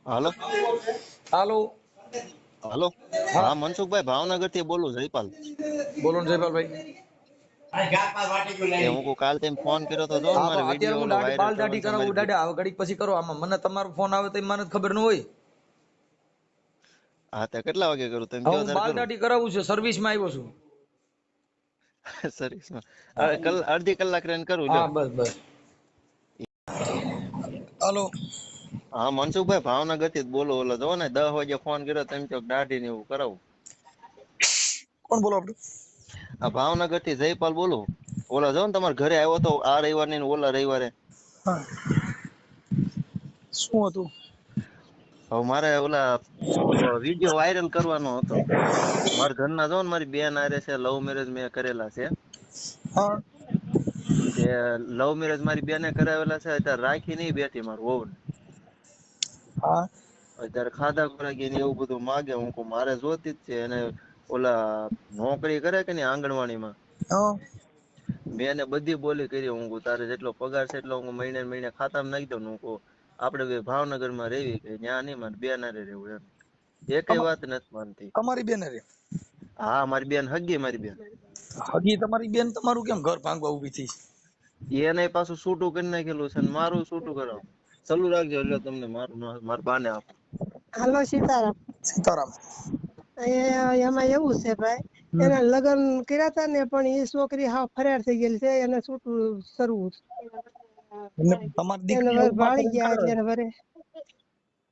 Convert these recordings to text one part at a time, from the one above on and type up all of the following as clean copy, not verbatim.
હાલો હાલો. હાલો. હા હા, મનસુખભાઈ ભાવનગર થી બોલું, જયપાલ. બોલો ને જયપાલભાઈ. એ હું કહું, કાલ તેમ ફોન કર્યો તો જો ને, હા તો મારે અત્યારે વિડીયો હું ઓલો દાઢી વાયરલ બાલ દાઢી કરવાનો છે કરાવું મારી દાડા હવે ઘડીક પછી કરો. આમાં મને તમારો ફોન આવે તો મને ખબર ન હોય. હા, તે કેટલા વાગે કરું તેમ હવે કયો હું ત્યારે બાલ કરું. દાઢી કરાવું છું, સર્વિસ માં આવ્યો છું. સર્વિસમાં અડધી કલાક રહીને કરું હા લ્યો. બસ બસ. હાલો. હા, મનસુખભાઈ ભાવનગર થી જ બોલો. ઓલો જો ને 10 વાગે ફોન કર્યો તેમ ચોક દાઢી ને એવું કરાવું. કોણ બોલો આપડે? આ ભાવનગર થી જયપાલ બોલું. ઓલા જો ને તમારા ઘરે આવ્યો તો આ રવિવારે ને ઓલા રવિવારે. હા શું હતું? હવે મારે ઓલા વિડીયો વાયરલ કરવાનો હતો. મારા ઘરના જો ને, મારી બેન આરે છે, લવ મેરેજ મેં કરેલા છે. હા તે લવ મેરેજ મારી બેને કરાવેલા છે. અત્યારે રાખી નહીં બેઠી મારું વહુ ને. હા અત્યારે ખાધા ખોરાકી ને એવું બધું માગે. હું કહું મારે જોતી જ છે. એને ઓલા નોકરી કરે કે નહીં આંગણવાડીમાં, હા મેં એને બધી બોલી કરી. હું કહું તારે જેટલો પગાર છે એટલો હું મહિને ને મહિને ખાતામાં નાખી દઉં. હું કહું આપડે બે ભાવનગરમાં રેવી કે ન્યા નહીં, મારે બેન હારે રહેવું એમ. એકેય વાત નથી માનતી. તમારી બેન રે હા, મારી બેન હગી, મારી બેન. હજી તમારી બેન તમારું કેમ ઘર ભાંગવા ઉભી થઈ? એને પાછું છૂટું કરી નાખેલું છે ને મારું છૂટું કરાવું. ચાલુ રાખજો એટલે તમને મારું મારા બાને આપું. હાલો સીતારામ. સીતારામ. એમાં એવું છે ભાઈ, હમ એના લગ્ન કર્યા હતા ને પણ એ છોકરી હાવ ફરાર થઈ ગયેલી છે. એને છૂટું સરવું છે. એટલે તમારી એને દીકરી વર આવું ભાળી પાછળ ગયા કરે. એટલે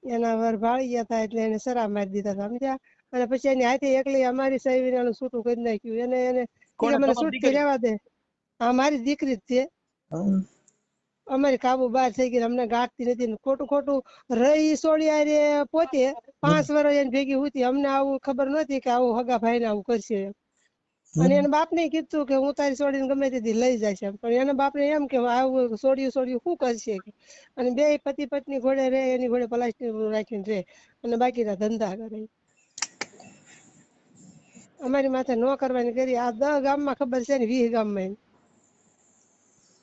એના વર ભાળી ગયા હતા એટલે એને સરા મારી દીધા હતા, સમજ્યા? અને પછી એની હાથે એકલી અમારી સહીનું છૂટું કરી નાખ્યું. એને ઈ કે કોને? મને તમારી છૂટકી દીકરી? રહેવા દે. હા, મારી દીકરી જ છે. હમ. અમારી કાબુ બહાર થઈ ગઈ, અમને ગાંઠતી નથી ને ખોટું ખોટું રહી સોળી આરે પોતે 5 વર્ષ એની ભેગી હતી. અમને આવું ખબર નહોતી કે આવું હગા ભાઈ ને આવું કરશે એમ. અને એના બાપ ને કીધું કે હું તારી છોડીને ગમે તેથી લઈ જાય છે, પણ એના બાપ ને એમ કે આવું છોડ્યું શું કરશે. અને બે પતિ પત્ની ઘોડે રે, એની ઘોડે પ્લાસ્ટિક રાખીને રે અને બાકીના ધંધા કરે. અમારી માથે નો કરવાની કરી. આ 10 ગામમાં ખબર છે ને 20 ગામમાં.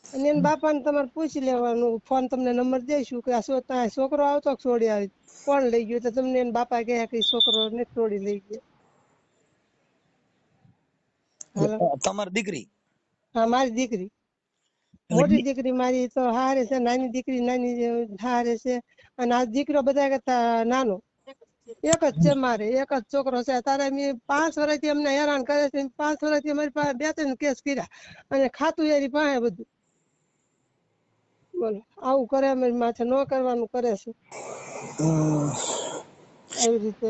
અને એના બાપાને તમારે પૂછી લેવાનું. ફોન તમને નંબર દઈશું કે આ છોકરો આવતો છોડી આવી કોણ લઈ ગયું, તો તમને એના બાપા કહે કે છોકરો ને છોડી લઈ ગયો. હાલો. તમારી દીકરી? હા, મારી દીકરી. એટલે મોટી દીકરી મારી તો હારે છે, નાની દીકરી નાની હારે છે. અને આ દીકરો બધા કરતા નાનો. એક જ છે મારે, એક જ છોકરો છે. તારે મેં 5 વર્ષથી અમને હેરાન કરે છે. 5 વર્ષથી અમારી પાસે 2-3 કેસ કર્યા અને ખાતું એની પાસે બધું. બોલો આવું કરે, અમારી માથે ન કરવાનું કરે છે. આવી રીતે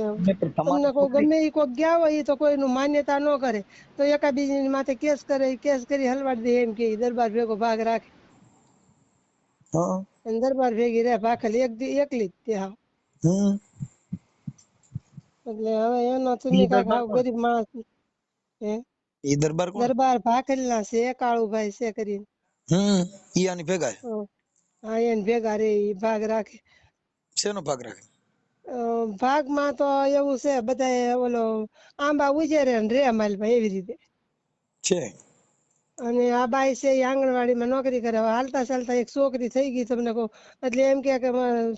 તમને તમારી કોઈ છોકરી? ગમે ઈ કોઈ ગયા હોય તો કોઈનું માન્યતા ન કરે તો એકાબીજીની માથે કેસ કરે, કેસ કરી હલવાડી દે એમ કે દરબાર ભેગો ભાગ રાખે. હા. અને દરબાર ભેગી રે ભાખેલી એકલી જ તે હાવ. હમ. એટલે હવે એનો ઈ તમે કાંઈક દરબાર હાવ કોણ? ગરીબ માણસ હે ઈ દરબાર કોણ? દરબાર ભાખેલના છે, કાળુભાઈ છે કરીને. હમ. ઈ આની ભેગા છે? હા, એને ભેગા રે ઈ ભાગ રાખે. શેનો ભાગ રાખે? ભાગમાં તો એવું છે બધા ઓલો આંબા ઉજેરે ને રે માલભાઈ એવી રીતે. છે. અને આ બાઈ છે એ આંગણવાડીમાં નોકરી કરે. હવે હાલતા ચાલતા એક છોકરી થઈ ગઈ તમને કહું એટલે એમ કે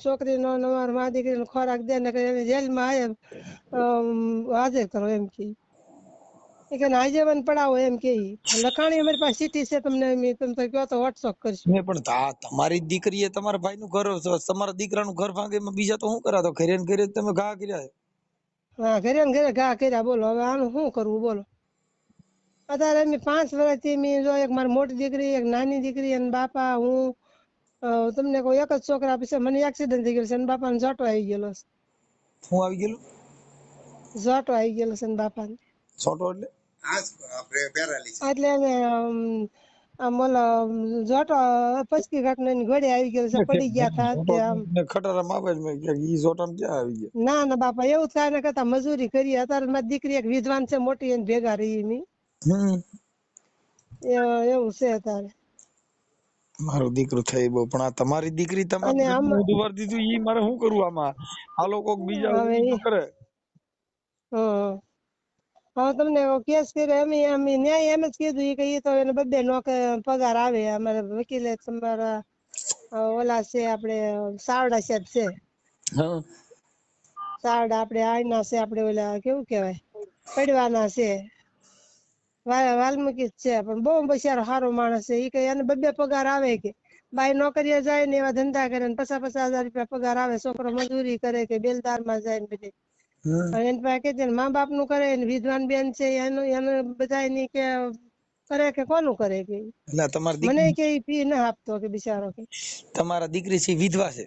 છોકરીનો અમારા મા દીકરીનો ખોરાક દે ને એને જેલમાં હાજર કરો એમ કે. એ કે આજીવન પડાવો એમ કે. લખાણી અમારી પાસે સીટી છે, તમને તમે કહો તો વોટ્સઅપ કરશું. મેં પણ તમારી દીકરીએ તમારા ભાઈનું ઘર, તમારા દીકરાનું ઘર ભાંગે, એમાં બીજા તો શું કરા? તો ઘરે ને ઘરે તમે ઘા કર્યા. હા, ઘરે ને ઘરે ઘા કર્યા. બોલો હવે આનું શું કરવું બોલો. અત્યારે અમે 5 વર્ષથી મેં જો એક મારી મોટી દીકરી, એક નાની દીકરી અને બાપા હું તમને કોઈ એક જ છોકરા પછી મને એક્સિડન્ટ થઈ ગયો છે અને બાપાને ઝાટો આવી ગયેલો છે. શું આવી ગયેલું? ઝાટો આવી ગયેલો છે ને બાપાને. છોટો એટલે? એટલે એને આમ ઓલો ઝાટો પચકી ઘાટની ઘોડે આવી ગયેલો છે, પડી ગયા હતા તે આમ. ખટારામાં આવે જ મેં કે ઈ છોટામાં ક્યાં આવી ગયા? ના બાપા એવું થાય ને કરતા મજૂરી કરી. અત્યારે મારી દીકરી એક વિદ્વાન છે મોટી, એને ભેગા રહી ની હમ. એવું છે અત્યારે. મારું દીકરું થઈ બહુ, પણ આ તમારી દીકરી અને આમ તમારું વાર દીધું, ઈ મારે શું કરવું આમાં? આ લોકો બીજા હવે ઈ તો કરે. હવે તમને કેસ કર્યો એમ ન્યાય એમ જ કીધું કે ઈ તો એને 2 પગાર આવે. અમારા વકીલે તમારા ઓલા છે આપણે સાવડા સાહેબ છે, હા. ઝાડ આપણે આયના છે, આપણે ઓલા કેવું કહેવાય પડવાના છે, વાલ્મીકી જ છે, પણ બહુ બિચારો સારો માણસ છે. ઈ કે એને 2 પગાર આવે કે બાઈ નોકરીએ જાય ને એવા ધંધા કરે ને 50,000 રૂપિયા પગાર આવે, છોકરો મજૂરી કરે કે બેલદારમાં જાય ને બધે. અને એની પાસે કે મા બાપ નું કરે ને વિદ્વાન બેન છે એનું બધા ની કે કરે કે કોનું કરે કે એટલે તમારી મને દીકરી કે ઈ ફી ના આપતો કે બિચારો કે તમારા દીકરી છે વિધવા છે?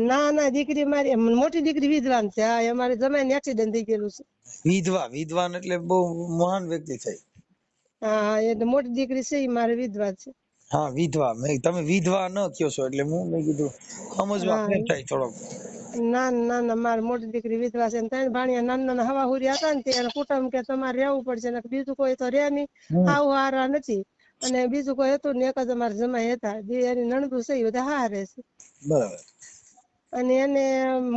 ના દીકરી મારી મોટી દીકરી વિદ્વાન છે. હા, અમારે જમાઈને એક્સિડન્ટ થઈ ગયેલું છે. વિધવાન એટલે બહુ મહાન વ્યક્તિ થઈ. હા, એટલે મોટી દીકરી છે ઈ મારી વિધવા છે. હા, વિધવા. તમે વિધવા ન કયો છો એટલે મેં કીધું સમજવા હા, ફેર થાય થોડોક. ના મારી મોટી દીકરી વિધવા છે ને 3 ભાણિયા નાના હવાહુરી હતા ને તે કુટુંબ કે તમારે રહેવું પડશે ને બીજું કોઈ તો રહે નહીં, હાવ હારા નથી. અને બીજું કોઈ હતું ને, એક જ અમારે જમાઈ હતા, એની નણંદુ છે, બધા હારે છે. બરાબર. અને એને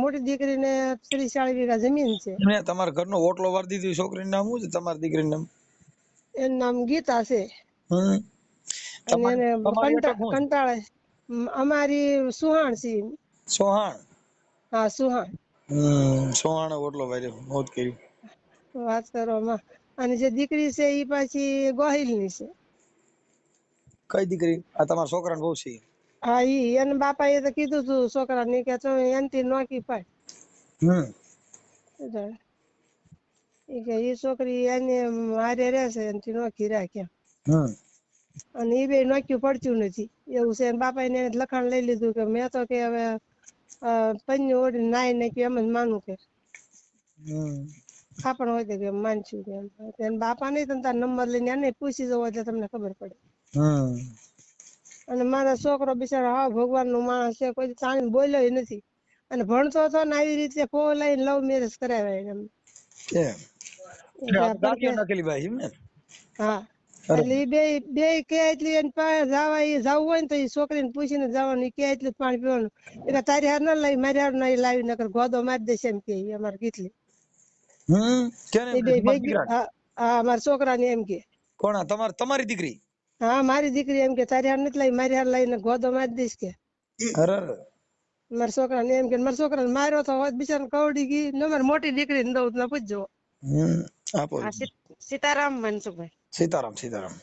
મોટી દીકરીને 30-40 વીઘા જમીન છે. મેં તમારા ઘરનો ઓટલો વાર દીધું, છોકરીનું નામ શું છે તમારી દીકરીનું નામ? એનું નામ ગીતા છે. હમ અને એને તમારી અટક શું છે? કંટાળે અમારી સુહાણ છે. સોહાણ. હા, સુહાણ. સોહાણ ઓટલો વાર્યો મોત કર્યું. વાત કરો માં. અને જે દીકરી છે ઈ પાછી ગોહિલની છે. કઈ દીકરી? આ તમારા છોકરાને બહુ છે? હા, ઈ એને બાપા એ તો કીધું તું છોકરાને કે તમે એનથી નોખી પાડ. ઈ કે ઈ છોકરી એને હારે રહેશે એનથી નોખી રાખ્યા. અને ઈ બે નોખ્યું પડતું નથી એવું છે. બાપા એને લખાણ લઈ લીધું કે મેં તો કે હવે પન્યું ઓઢી નાઈ નાખ્યું એમ જ માનું કે ખાપણ હોય તો કે માનશું કે એમ. બાપા નહીં તો તાર નંબર લઈને એને પૂછી જવો એટલે તમને ખબર પડે. અને મારો છોકરો બિચારો હાવ ભગવાન નું માણસ છે, કોઈ તાણીને બોલ્યો નથી. અને ભણતો હતો ને આવી રીતે લઈને લવ મેરેજ કરાવ્યા એમ. નાખેલી ભાઈ એમ ને? હા, એટલે ઈ બે કે એટલી એની પાસે જવું હોય ને તો ઈ છોકરીને પૂછીને જવાનું, કે એટલું પાણી પીવાનું. એટલે તારી હાર ના લાવી, મારી હાર નહીં લાવી, નકર ગોદો મારી દેશે એમ કે અમારે ગીતલી. એ બે ભેગી. હા, મારા છોકરાને એમ કે. કોણ? તમારી દીકરી? હા, મારી દીકરી એમ કે તારી હાર નથી લાવી, મારી હાર લાવીને ગોદો મારી દઈશ કે. મારા છોકરાને એમ કે. મારા છોકરાને માર્યો તો બિચારા કવડી ગઈ ને. મારી મોટી દીકરીને દઉં ના પૂછજો. સીતારામ મનસુખભાઈ. સીતારામ.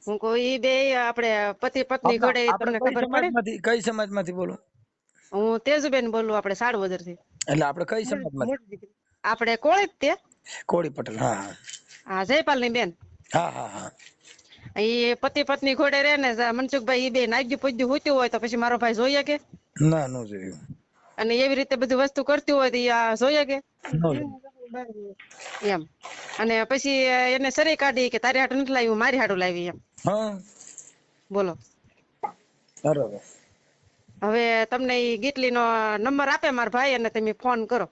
હું કોઈ બે આપણે પતિ પત્ની ઘોડે તમને ખબર પડે? કઈ સમાજમાંથી બોલો? હું તેજુબેન બોલું, આપણે સાડવદર થી. એટલે આપણે કઈ સમાજમાંથી? આપણે કોળી તે કોળી પટેલ. હા, જયપાલ ની બેન. હા. એ પતિ પત્ની ઘોડે રે ને મનસુખભાઈ, ઈ બે નાગ્યું પૂજ્યું હોતું હોય તો પછી મારો ભાઈ જોઈએ કે? ના, નો જોયું. અને એવી રીતે બધી વસ્તુ કરતી હોય તો આ જોઈએ કે? એમ. અને પછી એને સરી કાઢી કે તારી હાટું નથી લાવ્યું, મારી હાટું લાવી એમ. બોલો. બરોબર. હવે તમને ઈ ગીતલી નો નંબર આપે મારા ભાઈ, અને તમે ફોન કરો.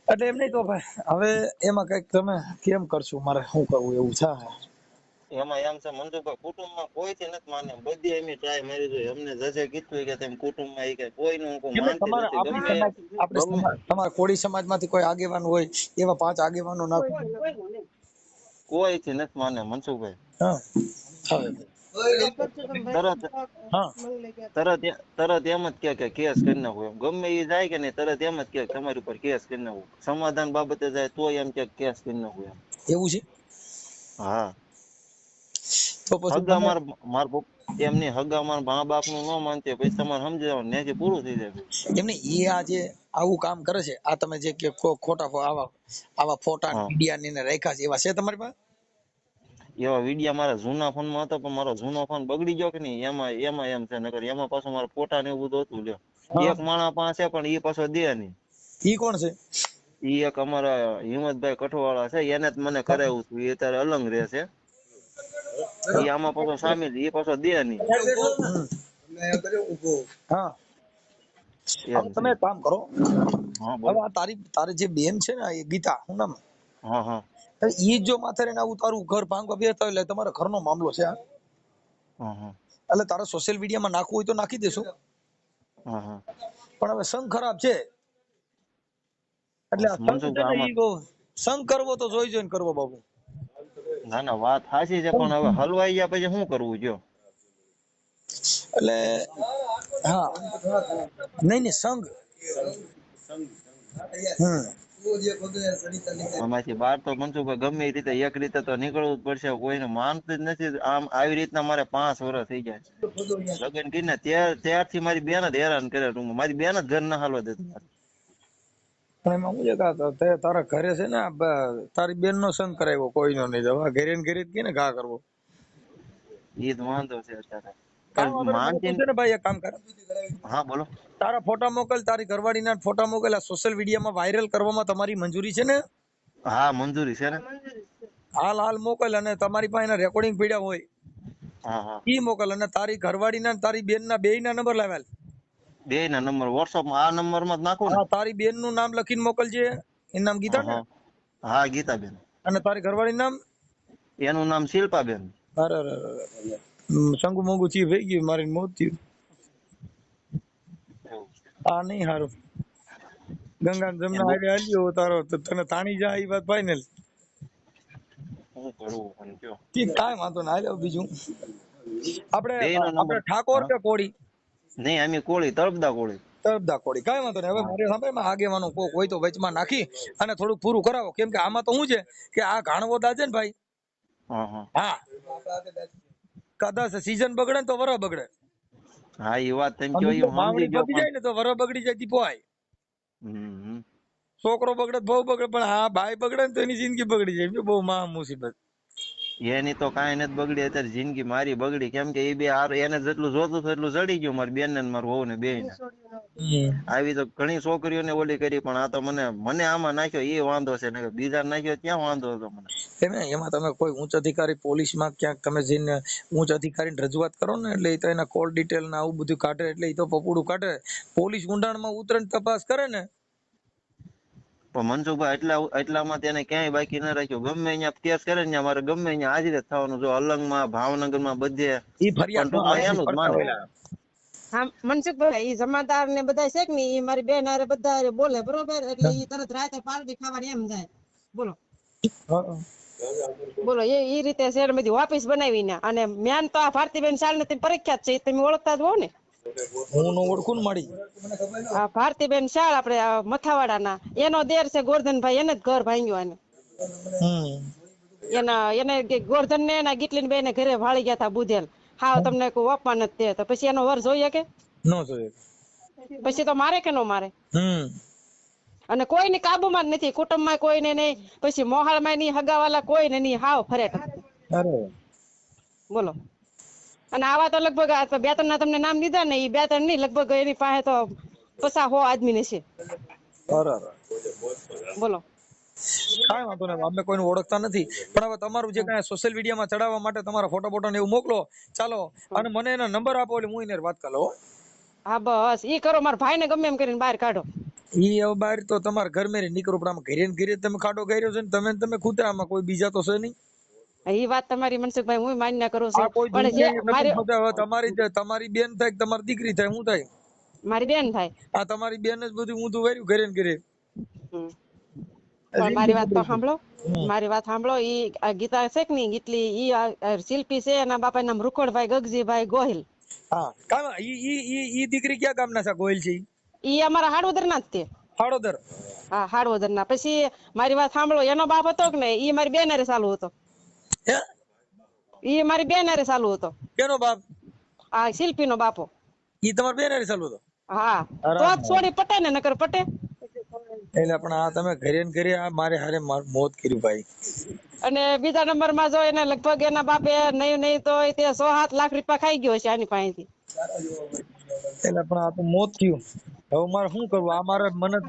એટલે એમ નહીં તો ભાઈ, હવે એમાં કઈક તમે કેમ કરશું? મારે શું કરવું એવું છે? એમાં એમ છે મનસુખભાઈ, કુટુંબમાં કોઈથી નથી માને. બધી એમ ટ્રાય મારી જોઈ. અમને જજે કીધું કે તેમ કુટુંબમાં કે કોઈનું માનતી નથી. તમારા કોળી સમાજમાંથી કોઈ આગેવાન હોય એવા 5 આગેવાનો નાખો. કોઈથી નથી માને મનસુખભાઈ. તરત એમ જ કે કેસ કરી નાખો. ગમે એ જાય કે નહીં, તરત એમ જ કે તમારી ઉપર કેસ કરી નાખો. સમાધાન બાબતે જાય તો એમ કે કેસ કરી નાખો એમ. એવું છે? હા. તો પછી હગા માર એમની હગા માર મા બાપ નું ન માનતી પછી તમારે સમજાવવાનું ને પૂરું થઈ જાય. એમને એ આજે આવું કામ કરે છે, આ તમે જે કે ખોટા આવા ફોટા મીડિયા ને રાખ્યા છે, એવા છે તમારી પાસે? એવા વિડિયા મારા જૂના ફોન માં હતો, પણ મારો જૂનો ફોન બગડી ગયો કે નહીં, એમાં એમ છે. નકર એમાં પાછું મારા ફોટા ને એવું બધું હતું. લ્યો, એક માણસ પાસે પણ એ પાછો દે નહીં. ઈ કોણ છે? ઈ એક અમારા હિંમતભાઈ કઠોવાળા છે, એને જ મને કરાવ્યું હતું. એ અત્યારે અલંગ રહે છે. ઈ આમાં પાછો સામેલ, ઈ પાછો દે નહીં. તમે કામ કરો, હવે આ તારી જે બેન છે ને, એ ગીતા, શું નામ? ઈ જો માથે રહીને આવું તારું ઘર ભાંગવા બેસતા એટલે તમારા ઘરનો મામલો છે. એટલે તારે સોશિયલ મીડિયામાં નાખવું હોય તો નાખી દેશું, પણ હવે સંગ ખરાબ છે એટલે સંગ કરવો તો જોઈને કરવો બાબુ. ના વાત સાચી છે, પણ હવે હલવાઈ ગયા પછી શું કરવું? જો એટલે હા નહીં નહીં સંઘ આમાંથી બહાર તો મનસુખભાઈ ગમે એ રીતે એક રીતે તો નીકળવું જ પડશે, કોઈને માનતું જ નથી. આમ આવી રીતના મારે 5 વર્ષ થઈ ગયા લગ્ન કરીને ત્યારથી મારી બેન જ હેરાન કરે રૂમમાં. મારી બેન જ ઘર ના હાલવા દેતી. એમાં હું છે તારા ઘરે છે ને તારી બેન નો સંગ કરાવ્યો, કોઈનો નહીં. હવે ઘરે ને ઘરે જ કે ને ઘા કરવો એ જ વાંધો છે અત્યારે. કાંઈ વાંધો નહીં. મને પૂછે ને ભાઈ એક કામ કર, હા બોલો. તારા ફોટા મોકલ, તારી ઘરવાળીના ફોટા મોકલ. આ સોશિયલ મીડિયામાં વાયરલ કરવામાં તમારી મંજૂરી છે ને? હા મંજૂરી છે ને. હાલ હાલ મોકલ. અને તમારી પાસે રેકોર્ડિંગ પડ્યા હોય હા હા ઈ મોકલ. અને તારી ઘરવાળીના તારી બેનના બેયના નંબર લાવેલ, બે ના નંબર વોટ્સઅપ માં આ નંબર માં જ નાખો ને. હા તારી બેન નું નામ લખીને મોકલજે. એનું નામ ગીતા ને? હા ગીતાબેન. અને તારી ઘરવાળી નામ? એનું નામ શિલ્પાબેન. અરે અરે સંગુ મોગુ થયું થઈ ગયું, મારી મોત થયું. આ નહીં હારું. ગંગા જમના આગળ હાલ્યો તારો તને તાણી જાય એ વાત ફાઇનલ. શું કરવું પણ કયો. ઠીક, કાંઈ વાંધો ના. હાલ્યો બીજું આપણે ઠાકોર કે કોળી? નહીં અમે કોળી, તળપદા કોળી. તરફદા કોળી. કાંઈ વાંધો નહીં. હવે મારે સાંભળે આગેવાનો કોક હોય તો વચમાં નાખી અને થોડુંક પૂરું કરાવો. કેમ કે આમાં તો શું છે કે આ ઘાણવો દા છે ને ભાઈ, હા કદાચ સીઝન બગડે ને તો વરહ બગડે. હા એ વાત તમે કયો એ માવણી સમજી ગયો પતી જાય ને તો વરહ બગડી જાય દીપોય. પણ છોકરો બગડે બહુ બગડે, પણ હા ભાઈ બગડે ને તો એની જિંદગી બગડી જાય. બહુ મહા મુસીબત. એની તો કાંઈ નથી બગડી. અત્યારે જિંદગી મારી બગડી. કેમ કે એ બે એને જેટલું જોતું હતું એટલું ચડી ગયું મારી બેન ને મારું વહુ ને બે ને. આવી તો ઘણી છોકરીઓને ઓલી કરી, પણ આ તો મને આમાં નાખ્યો એ વાંધો છે ને બીજા નાખ્યો ત્યાં વાંધો હતો મને. એમાં તમે કોઈ ઉચ્ચ અધિકારી પોલીસમાં ક્યાંક તમે જઈને ઉચ્ચ અધિકારીને રજૂઆત કરો ને, એટલે એ તો એના કોલ ડિટેલ ને આવું બધું કાઢે. એટલે એ તો પપુડું કાઢે. પોલીસ ઊંડાણમાં ઉતરે ને તપાસ કરે ને. પણ મનસુખભાઈ એટલામાં તેને ક્યાંય બાકી ન રાખ્યો. ગમે અહીંયા કેસ કરે ને મારે ગમે અહીંયા હાજર જ થવાનું. જો અલંગમાં, ભાવનગરમાં, બધે ઈ ફરિયાદ એનું જ માને. હા મનસુખભાઈ, ઈ જમાદાર ને બધા છે કે નહીં, ઈ મારી બેન હારે બધા હારે બોલે બરોબર, એટલે ઈ તરત રાતે પાર્ટી ખાવાની એમ જાય. બોલો બોલો એ રીતે શેર બધી ઓફિસ બનાવીને. અને મેન તો આ ભારતીબેન શાળ ને પ્રખ્યાત છે, તમે ઓળખતા જ હો ને? હું નો ઓળખું મળી. આ ભારતીબેન શાળ આપણે મથાવાડાના, એનો દેર છે ગોરધનભાઈ, એને જ ઘર ભાંગ્યું. એને ગોરધન ને એના ગીટલીન બેને ઘરે ભાળી ગયા હતા બુધેલ. હા તમને કોઈ અપમાન જ તે તો પછી એનો વર જોઈએ કે નો જોઈએ? પછી તો મારે કે નો મારે? અને કોઈની કાબુમાં જ નથી, કુટુંબમાં કોઈને નહીં, પછી મોહાળમાં નહીં, હગાવાલા કોઈને નહીં, હાવ ફરેટ. બોલો. અને આવા તો લગભગ 2-3 ના તમને નામ દીધા ને, એ 2-3 નહીં, લગભગ એની પાસે તો 50-100 આદમી ને છે. બોલો. કાંઈ વાંધો નહીં, અમે કોઈને ઓળખતા નથી. પણ હવે તમારું જે કાંઈ સોશિયલ મીડિયામાં ચડાવવા માટે તમારા ફોટો બોટો ને એવું મોકલો. ચાલો, અને મને એના નંબર આપો એટલે હું એને વાત કરો. હા બસ ઈ કરો, મારા ભાઈ ને ગમે એમ કરીને બહાર કાઢો. ઈ હવે બહાર તો તમારા ઘર મેરે નીકળો, પણ આમાં ઘરે ને ઘરે તમે ખાડો કર્યો છે ને તમે ખુદ, આમાં કોઈ બીજા તો છે નહીં. ઈ વાત તમારી મનસુખભાઈ હું માન્ય કરું છું, પણ જે તમારી બેન થાય કે તમારી દીકરી થાય, હું થાય? મારી બેન થાય. આ તમારી બેન જ બધું ઊંધું વર્યું ઘરે ને ઘરે. પણ મારી વાત તો સાંભળો, મારી વાત સાંભળો. ઈ ગીતા છે કે નહીં, ગીતલી, ઈ શિલ્પી છે, એના બાપા નામ રૂખડભાઈ ગગજીભાઈ ગોહિલ. હા કામ ઈ દીકરી ક્યાં ગામના છે ગોહિલ છે? ઈ અમારા હાડવદર ના જ તે. હાડોદર? હા હાડવદર ના. પછી મારી વાત સાંભળો, એનો બાપ હતો કે નહીં, ઈ મારી બેન હારે ચાલુ હતો. ઈ મારી બેન હારે ચાલુ હતો. કેનો બાપ? આ શિલ્પી નો બાપો. ઈ તમારી બેન હારે ચાલુ હતો? હા તો જ છોડી પટે ને, નકર પટે? એટલે પણ આ તમે ઘરે ને ઘરે આ મારે હારે મોત કર્યું ભાઈ. અને બીજા નંબર માં જો એને લગભગ એના બાપે નહીં તો તે 100-7 લાખ રૂપિયા ખાઈ ગયો છે આની પાસેથી. એટલે પણ આ તો મોત થયું. હવે મારે શું કરવું? આ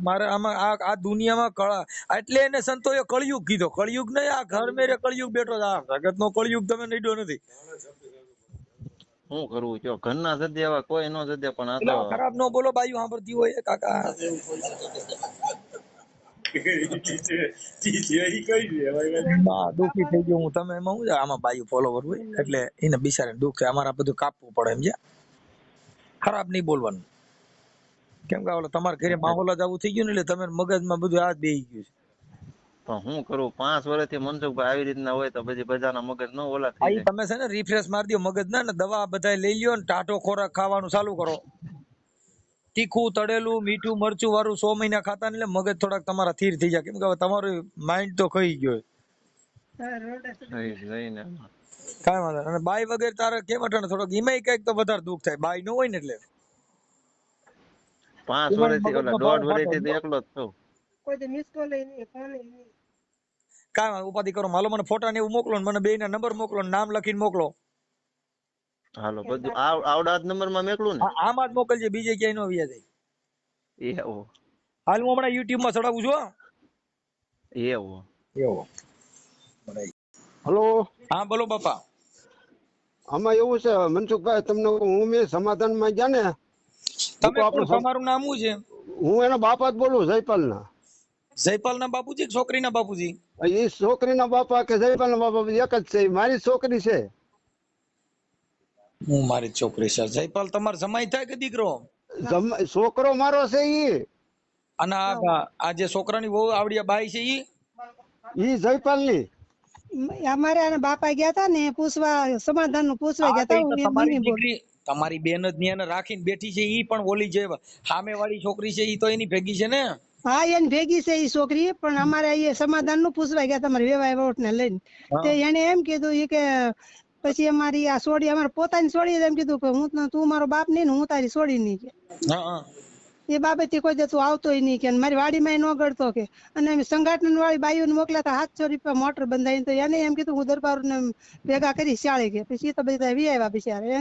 મારે આમાં આ દુનિયામાં કળા, એટલે એને સંતોએ કળિયુગ કીધો. કળિયુગ નહીં, આ ઘર મેરે કળિયુગ બેઠો છે. આ જગત નો કળિયુગ તમે નડ્યો નથી. શું કરવું કયો? ઘરના સદે એવા કોઈ નો સદે, પણ આ તો ખરાબ નો બોલો, બાયું સાંભળતી હોય કાકા. દુઃખી થઈ ગયો હું. તમે એમાં શું, આમાં બાયું ફોલોવર હોય એટલે એને બિચારાને દુઃખ છે. અમારે બધું કાપવું પડે એમ છે. ખરાબ નહીં બોલવાનું. કેમ કે તમારા ઘરે માહોલ જ આવું થઈ ગયું ને, એટલે તમે મગજમાં બધું હાથ બેસી ગયું છે. પણ હું કરું 5 વર્ષથી મનસુખભાઈ આવી રીતના હોય તો પછી બધાના મગજ ન ઓલા થઈ આ જાય. તમે છે ને રિફ્રેશ મારી દો મગજ ને દવા બધા લઈ લ્યો ને ટાટો ખોરાક ખાવાનું ચાલુ કરો. તીખું તળેલું મીઠું મરચું વાળું 100 મહિના ખાતા ને એટલે મગજ થોડાક તમારા સ્થિર થઈ જાય, કેમ કે હવે તમારું માઇન્ડ તો ખઈ ગયો. લઈને કાંઈ વાંધો નહીં. અને બાઈ વગેરે તારે કેમ અટાણે થોડોક ઈમાંય કઈક તો વધારે દુઃખ થાય, બાઈ ન હોય ને એટલે 5 વર્ષથી ઓલા 1.5 વર્ષથી એકલો જ છું. કોઈ મિસ કોલ નહીં, ફોન નહીં. કાંઈ વાંધો ઉપાધિ કરો. હાલો મને ફોટા ને એવું મોકલો ને મને બેયના નંબર મોકલો ને નામ લખીને મોકલો. હાલો બધું આવડા નંબર માં મેકલું ને. આમાં જ મોકલજે, બીજે ક્યાંય નો વ્યા જાય. એવો હાલ હું હમણાં YouTube માં ચડાવું છું. એવો હલો, હા બોલો બાપા. આમાં એવું છે મનસુખભાઈ, તમને હું મેં સમાધાનમાં ગયા ને, તમે તમારું નામ શું છે? હું એના બાપા જ બોલું, જયપાલ ના. જયપાલ ના બાપુજી કે છોકરીના બાપુજી? એ છોકરીના બાપા કે જયપાલ ના બાપા એક જ છે, મારી છોકરી છે. હું મારી છોકરી છે. જયપાલ તમારો જમાઈ થાય કે દીકરો? છોકરો મારો છે ઈ. અને આ જે છોકરાની બહુ આવડિયા બાઈ છે ઈ જયપાલ ની. અમારે આના બાપા ગયા હતા ને પૂછવા, સમાધાન નું પૂછવા ગયા હતા. તમારી દીકરી તમારી બેન જ ને એને રાખીને બેઠી છે, ઈ પણ ઓલી જે સામે વાળી છોકરી છે ઈ તો એની ભેગી છે ને? હા એની ભેગી છે ઈ છોકરી, પણ અમારે એ સમાધાન નું પૂછવા ગયા તમારે વેવાય વોટ ને લઈને. તે એને એમ કીધું ઈ કે પછી અમારી આ છોડી અમારે પોતાની છોડી એમ કીધું કે હું તું મારો બાપ નહીં ને હું તારી છોડી નહીં કે. એ બાબતે કોઈ દે તું આવતોય નહીં કે મારી વાડીમાં ન ગળતો કે. અને અમે સંગઠન વાળી બાઈઓને મોકલ્યા હતા 700 રૂપિયા મોટર બંધાઈને, તો એને એમ કીધું હું દરબાર ને ભેગા કરી શાળે કે. પછી તો બધા વી આવ્યા બિચારા,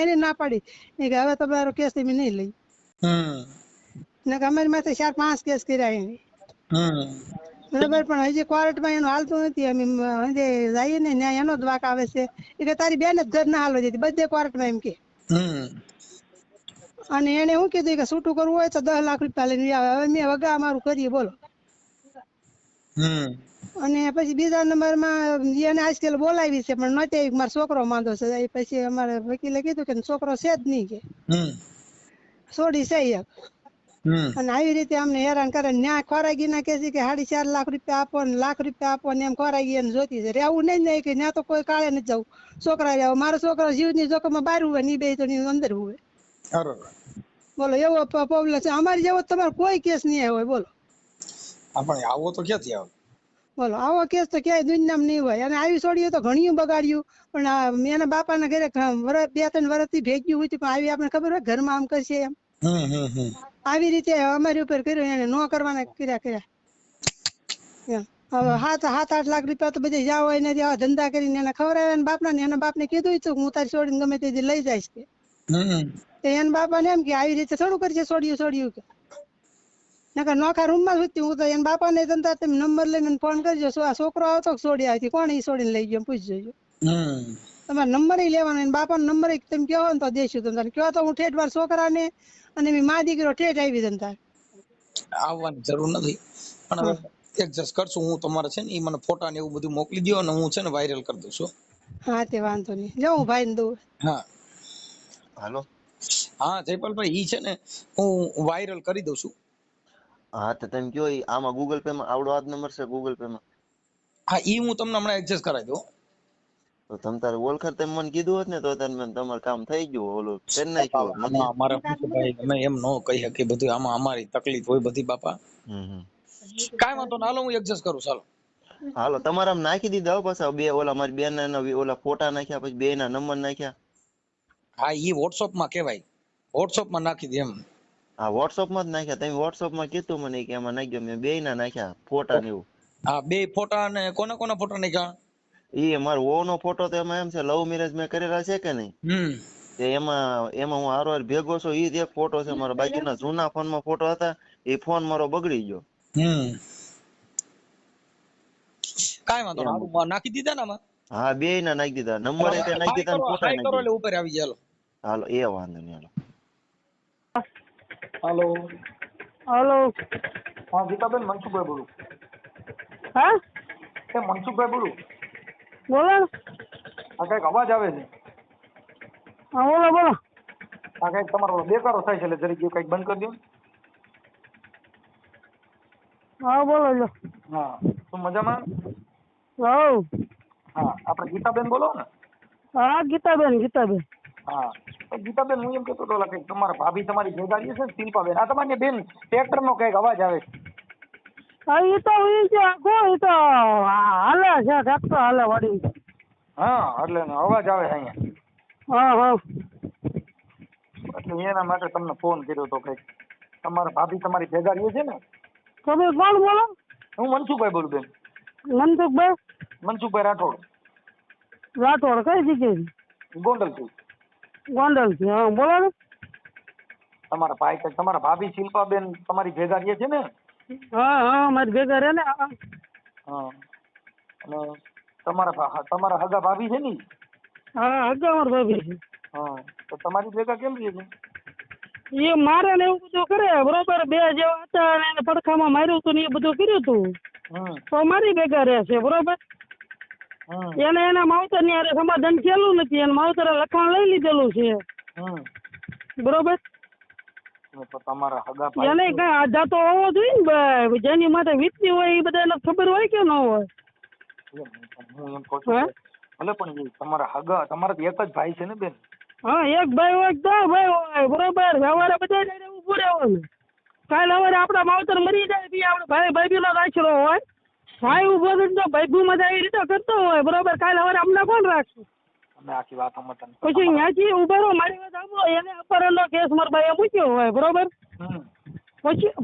એને ના પાડી કે હવે તમારો કેસ તમે નહીં લઈ. ને અમારી માથે 4-5 કેસ કર્યા એને. બરાબર, પણ હજી કોર્ટમાં એનું હાલતું નથી. અમે જઈએ ને ન્યાય એનો જ વાક આવે છે. એ કે તારી બેન જ ઘર ના હાલવા દેતી, બધે કોર્ટમાં એમ કે. અને એને શું કીધું કે છૂટું કરવું હોય તો 10 લાખ રૂપિયા લઈને આવે. હવે મેં વગા અમારું કરીએ બોલો. અને પછી બીજા નંબરમાં એને આજકાલ બોલાવી છે પણ નહોતી, મારો છોકરો માંદો છે. પછી અમારે વકીલે કીધું કે છોકરો છે જ નહીં કે, છોડી છે એક. અને આવી રીતે અમને હેરાન કરે. ન્યા ખોરાગી ના કે છે કે 4.5 લાખ રૂપિયા આપો ને 1 લાખ રૂપિયા આપો ને એમ ખોરાગી એને જોતી છે. રહેવું નહીં કે ત્યાં તો કોઈ કાળે નથી જવું, છોકરા રહેવું. મારો છોકરો જીવની જોખમમાં બહાર હોય ને બે તો અંદર હોય. બોલો એવો પ્રોબ્લેમ છે. અમારી જેવો તમારો કોઈ કેસ નહીં હોય બોલો. આપણે આવો તો ક્યાંથી આવે? બોલો આવો કેસ તો ક્યાંય દુનિયામાં નહીં હોય. અને આવી છોડીઓ તો ઘણું બગાડ્યું, પણ એના બાપાના ઘરે 2-3 વર્ષથી ભેગ્યું હોય પણ આવી આપણે ખબર હોય ઘરમાં આમ કરશે એમ. આવી રીતે અમારી ઉપર કર્યું, એને ન કરવાના કર્યા. હવે 7-8 લાખ રૂપિયા તો બધે જાવ હોય ને ત્યાં ધંધા કરીને એને ખવડાવ્યા બાપના ને. એના બાપને કીધું હતું હું તારી છોડીને ગમે તે લઈ જઈશ કે. એના બાપાને એમ કે આવી રીતે થોડું કરશે છોડ્યું કે. નકર નોખા રૂમ માં સુતી હું તો એના બાપાને ધંધા તમે નંબર લઈને ફોન કરજો. આ છોકરો આવતો છોડી આવી કોણ એ છોડીને લઈ ગયો પૂછજો. તમારે નંબર લેવાનો, એના બાપાનો નંબર તમે કહો ને તો દેશું તમને. કહો તો હું ઠેઠ વાર છોકરાને અને મા દીકરો ઠેઠ આવી ધંધા. આવવાની જરૂર નથી પણ એડજસ્ટ કરશું. હું તમારે છે ને એ મને ફોટા ને એવું બધું મોકલી દો અને હું છે ને વાયરલ કરી દઉં છું. હા તે વાંધો નહીં, જાઉં ભાઈ ને દઉં. હા હાલો. હા જયપાલભાઈ ઈ છે ને હું વાયરલ કરી દઉં છું. હા તો તમે કયો આમાં ગૂગલ પે માં આવડો આ નંબર છે ગૂગલ પે માં? હા ઈ હું તમને હમણાં એડજસ્ટ કરાવી દઉં. તો તમ તારે ઓળખાણ તમે મને કીધું હોત ને તો તમારું કામ થઈ ગયું. ઓલું કરી નાખ્યું. અમારે ભાઈ અમે એમ ન કહી શકીએ બધું, આમાં અમારી તકલીફ હોય બધી બાપા. કાઈ વાંધો ના, હાલો હું એડજસ્ટ કરું. ચાલો હાલો તમારા નાખી દીધા પાછા બે ઓલા મારી બેન ના ઓલા ફોટા નાખ્યા, પછી બે ના નંબર નાખ્યા. હા ઈ વોટ્સઅપ માં કહેવાય, વોટ્સઅપ માં નાખી દે એમ. હા વોટ્સઅપ માં જ નાખ્યા. તમે વોટ્સઅપ માં કીધું મને કે એમાં નાખજો, મેં બે ના નાખ્યા ફોટા ને એવું. હા બે ફોટા. અને કોના કોના ફોટા નાખ્યા? એ મારો વહુ નો ફોટો તો એમાં એમ છે લવ મેરેજ મેં કરેલા છે કે નહીં, એમાં હું હારો ભેગો છું. ઈ જ એક ફોટો છે મારો. બાકીના જૂના ફોન માં ફોટો હતા, એ ફોન મારો બગડી ગયો. કાઈ વાંધો નહીં, નાખી દીધા ને આમાં. હા બે ના નાખી દીધા, નંબર એ નાખી દીધા ને ફોટા નાખી દીધા. ઉપર આવી જાય. હાલો એ વાંધો નહીં. હાલો હાલો. હા ગીતાબેન, મનસુખભાઈ બોલું. હા એ મનસુખભાઈ બોલું. બોલો. આ કઈક અવાજ આવે છે. હા બોલો બોલો. આ કઈક તમારો બેકારો થાય છે એટલે જરીક કઈક બંધ કરી દો. હા બોલો. હા તું મજામાં? હોવ. હા, આપણે ગીતાબેન બોલો ને? હા ગીતાબેન. હા, તો ગીતાબેન હું એમ કહેતો હતો કે તમારા ભાભી તમારી ભેગા છે ને શિલ્પાબેન, આ તમારી બેન ટ્રેક્ટરનો કંઈક અવાજ આવે છે. હા એ તો હાલે છે, ટ્રેક્ટર હાલે વાડી. હા, એટલે અવાજ આવે છે અહીંયા. હા. એટલે એના માટે તમને ફોન કર્યો હતો કંઈક. તમારા ભાભી તમારી ભેગા રહે છે ને? તમે કોણ બોલો? હું મનસુખભાઈ બોલું બેન. મનસુખભાઈ રાઠોડ. કઈ જગ્યાએ? ગોંડલથી. ગોંડલથી. હા બોલો ને. તમારા ભાઈ તમારા ભાભી શિલ્પાબેન તમારી ભેગા રહે છે ને? હા મારી ભેગા રહે ને. હા, અને તમારા હગા ભાભી છે ને? હા હગા અમારા ભાભી છે. હા, તો તમારી ભેગા કેમ રહે છે? એ મારે ને એવું બધું કરે બરોબર. બે જેવા હતા અને એને પડખામાં માર્યું હતું ને એ બધું કર્યું હતું. તો મારી ભેગા રહે છે બરોબર. એને એના માવતર ની હારે સમાધાન થયેલું નથી. એને માવતરે લખાણ લઈ લીધેલું છે બરોબર. તમારા હગા એને કઈ આધા તો હોવો જોઈએ ને ભાઈ. જેની માટે વીતતી હોય એ બધાને ખબર હોય કે ન હોય? હું એમ કહું છું ભલે પણ તમારા હગા તમારા એક જ ભાઈ છે ને બેન? હા એક ભાઈ હોય તો ભાઈ હોય બરોબર. વ્યવહારે બધા ઉભું રહેવાનું. કાલે સવારે આપડા માવતર મરી જાય બી આપડે ભાઈ ભાભી નો આશરો હોય. ભાઈ ઉભો થઈને તો ભાઈ માં એ રીતે કરતો હોય બરોબર. કાલે સવારે અમને કોણ રાખશે? આખી વાત પછી ત્યાંથી ઉભા રહો. મારી વાત સાંભળો. એને અપહરણ નો કેસ મારા ભાઈએ મૂક્યો હોય બરોબર.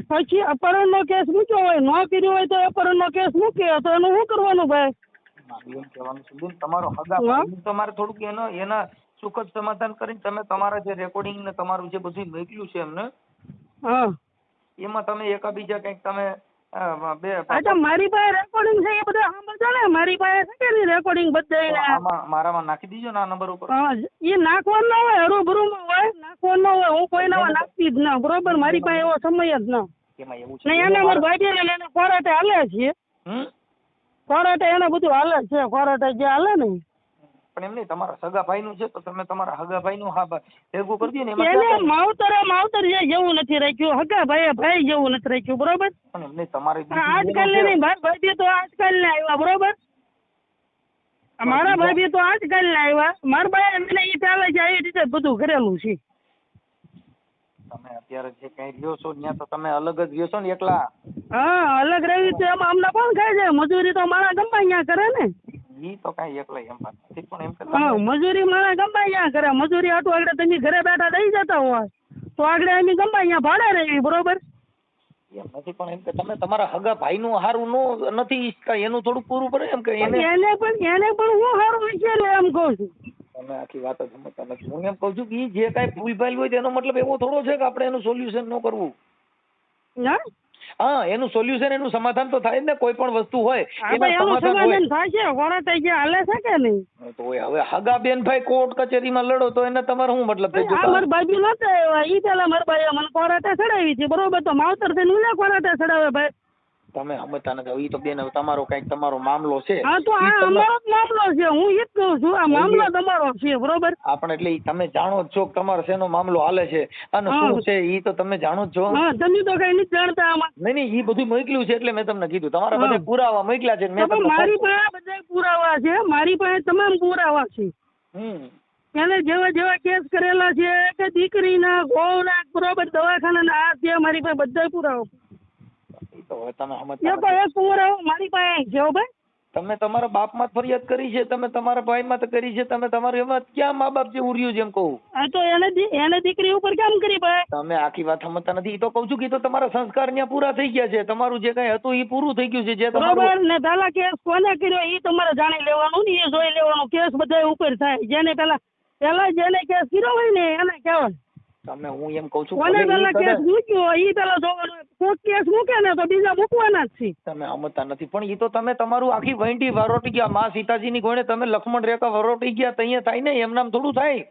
પછી અપહરણ નો કેસ મૂક્યો હોય, ન કર્યો હોય તો અપહરણ નો કેસ મૂકે તો એનું શું કરવાનું ભાઈ? એમ કહેવાનું છે બેન, તમારો હગા ભાઈ તમારે થોડુંક એના સુખદ સમાધાન કરીને તમે તમારા જે રેકોર્ડિંગ ને તમારું જે બધું મોકલ્યું છે એમને એમાં તમે એકાબીજા કંઈક તમે મારી પાસે રેકોર્ડિંગ છે એ બધા સાંભળજો ને. મારી પાસે છે કે રેકોર્ડિંગ બધા મારામાં નાખી દીજો ને આ નંબર ઉપર. એ નાખવાનું ના હોય, હરુભરું માં હોય, નાખવાનું ના હોય. હું કોઈના નાખતી જ ના બરોબર. મારી પાસે એવો સમય જ ના. એમાં એવું છે એને મારા ભાઈ ને એને કોરાટે હાલે છે. કોરાટે એને બધું હાલે છે. કોરાટે જે હાલે ને. પણ એમ નહીં, તમારા સગા ભાઈ નું છે તો તમે તમારા હગા ભાઈ નું ભેગું કરી દો ને. એને માવતર જેવું નથી રાખ્યું. હગા ભાઈ જેવું નથી રાખ્યું બરોબર. પણ એમ નહીં, તમારે આજકાલ ને નહીં. ભાઈ તો આજકાલ ને આવ્યા બરોબર. મારા ભાભી તો આજકાલ ને આવ્યા. મારા ભાઈ મને એ ચાલે છે એ રીતે બધું કરેલું છે. તમે અત્યારે જે કઈ રહ્યો છો ત્યાં તો તમે અલગ જ રહ્યો છો ને એકલા? હા અલગ રહી છે. એમાં અમને કોણ ખાય છે? મજૂરી તો મારા ગંબા અહીંયા કરે ને. ઈ તો કઈ એકલા એમ વાત નથી પણ એમ કે મજૂરી મારા ગંબા અહીંયા કરે. મજૂરી આટલું આગળ તમે ઘરે બેઠા દઈ જતા હોય તો આગળ અમે ગંબા અહીંયા ભાડે રહી બરોબર. એમ નથી પણ એમ કે તમે તમારા હગા ભાઈ નું હારું નથી ઈચ્છતા એનું થોડું પૂરું પડે એમ કે એને પણ હું હારું વિચાર એમ કહું છું. તમે આખી વાત જ સમજતા નથી. હું એમ કહું છું કે જે કઈ ભૂલ ભાલ હોય તેનો મતલબ એવો થોડો છે કે આપણે એનું સોલ્યુશન ન કરવું. હા એનું સોલ્યુશન એનું સમાધાન તો થાય જ ને. કોઈ પણ વસ્તુ હોય એનું સમાધાન થાય છે. કોરા થઈ ગયા હાલે છે કે નહીં? તો હવે હગા બેન ભાઈ કોર્ટ કચેરીમાં લડો તો એને તમારો શું મતલબ થઈ ગયો? મારા ભાભી નતા આવ્યા. ઈ પેલા મારા ભાઈએ મને કોરાટે ચડાવી છે બરોબર. તો માવતર થઈને મને કોરાટે ચડાવે ભાઈ. તમે સમજતા નથી. ઈ તો બેન તમારો કઈક તમારો મામલો છે. હા તો આ અમારો જ મામલો છે. હું એ જ કહું છું આ મામલો તમારો છે બરોબર. આપણે એટલે તમે જાણો જ છો કે તમારો શેનો મામલો હાલે છે અને શું છે ઈ તો તમે જાણો જ છો. હા તમે તો કઈ નથી જાણતા આમાં. નહીં ઈ બધું મોકલ્યું છે એટલે મેં તમને કીધું. તમારા બધા પુરાવા મોકલ્યા છે. મારી પાસે બધા પુરાવા છે. મારી પાસે તમામ પુરાવા છે. એને જેવા જેવા કેસ કરેલા છે કે દીકરીના ગોળના બરોબર દવાખાના આ છે. મારી પાસે બધા પુરાવા. મારી પાસે છે ભાઈ. તમે તમારા બાપ માં ફરિયાદ કરી છે, તમે તમારા ભાઈ માં કરી છે, તમે તમારું એમાં ક્યાં મા બાપ જેવું રહ્યું છે એમ કહું. આ તો એને દીકરી ઉપર કેમ કરી ભાઈ? તમે આખી વાત સમજતા નથી. એ તો કઉ છું કે તો તમારા સંસ્કાર ત્યાં પૂરા થઈ ગયા છે. તમારું જે કઈ હતું એ પૂરું થઈ ગયું છે. જે બરોબર ને પેલા કેસ કોને કર્યો એ તમારે જાણી લેવાનું ને એ જોઈ લેવાનું. કેસ બધા ઉપર થાય. જેને પેલા જેને કેસ કર્યો હોય ને એને કહેવાય. તમે હું એમ કઉ છું કોને પેલા કેસ મૂક્યો ઈ પેલા જોવાનું. કોર્ટ કેસ મૂકે ને તો બીજા મૂકવાના જ છે. તમે સમજતા નથી. પણ ઈ તો તમે તમારું આખી વહીંટી વરોટી ગયા. માં સીતાજી ની ગોળે તમે લક્ષ્મણ રેખા વરોટી ગયા તૈયાર થાય ને એમ નામ થોડું થાય.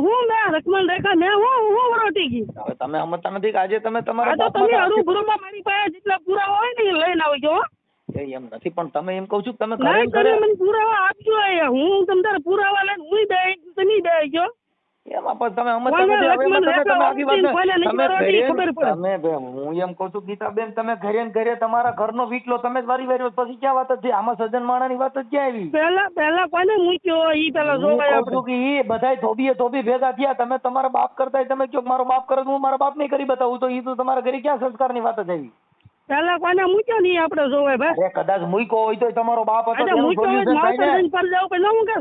હું લક્ષ્મણ રેખા મેં હું વરોટી ગઈ. હવે તમે સમજતા નથી કે આજે તમે તમારા તમે હરુભરુમાં મારી પાસે જેટલા પુરાવા હોય ને એ લઈને આવજો. એમ નથી પણ તમે એમ કઉ છું તમે મને પુરાવા આપજો. હું તમને પુરાવા લઈને હું દઈ તમે દઈ ગયો એમાં પણ તમે સમજતા નથી. હવે એમાં તમે આગી વાત તમે ઘરે હું એમ કહું છું ગીતાબેન, તમે ઘરે ને ઘરે તમારા ઘરનો વીટલો તમે જ વારી વાર્યો, પછી ક્યાં વાત છે આમાં? સજ્જન માણાની વાત જ ક્યાં આવી? પહેલા કોને મૂક્યો ઈ પેલા જોવાય આપણે કે ઈ બધાય ધોબી ભેગા થયા. તમે તમારા બાપ કરતા તમે કયો મારો બાપ કરે, હું મારા બાપ નહીં કરી બતાવું, તો ઈ તો તમારા ઘરે ક્યાં સંસ્કારની વાત જ આવી? પેલા કોને મૂક્યો નહીં આપણે જોવાય ભાઈ. કદાચ મૂક્યો હોય તો તમારો બાપ હતો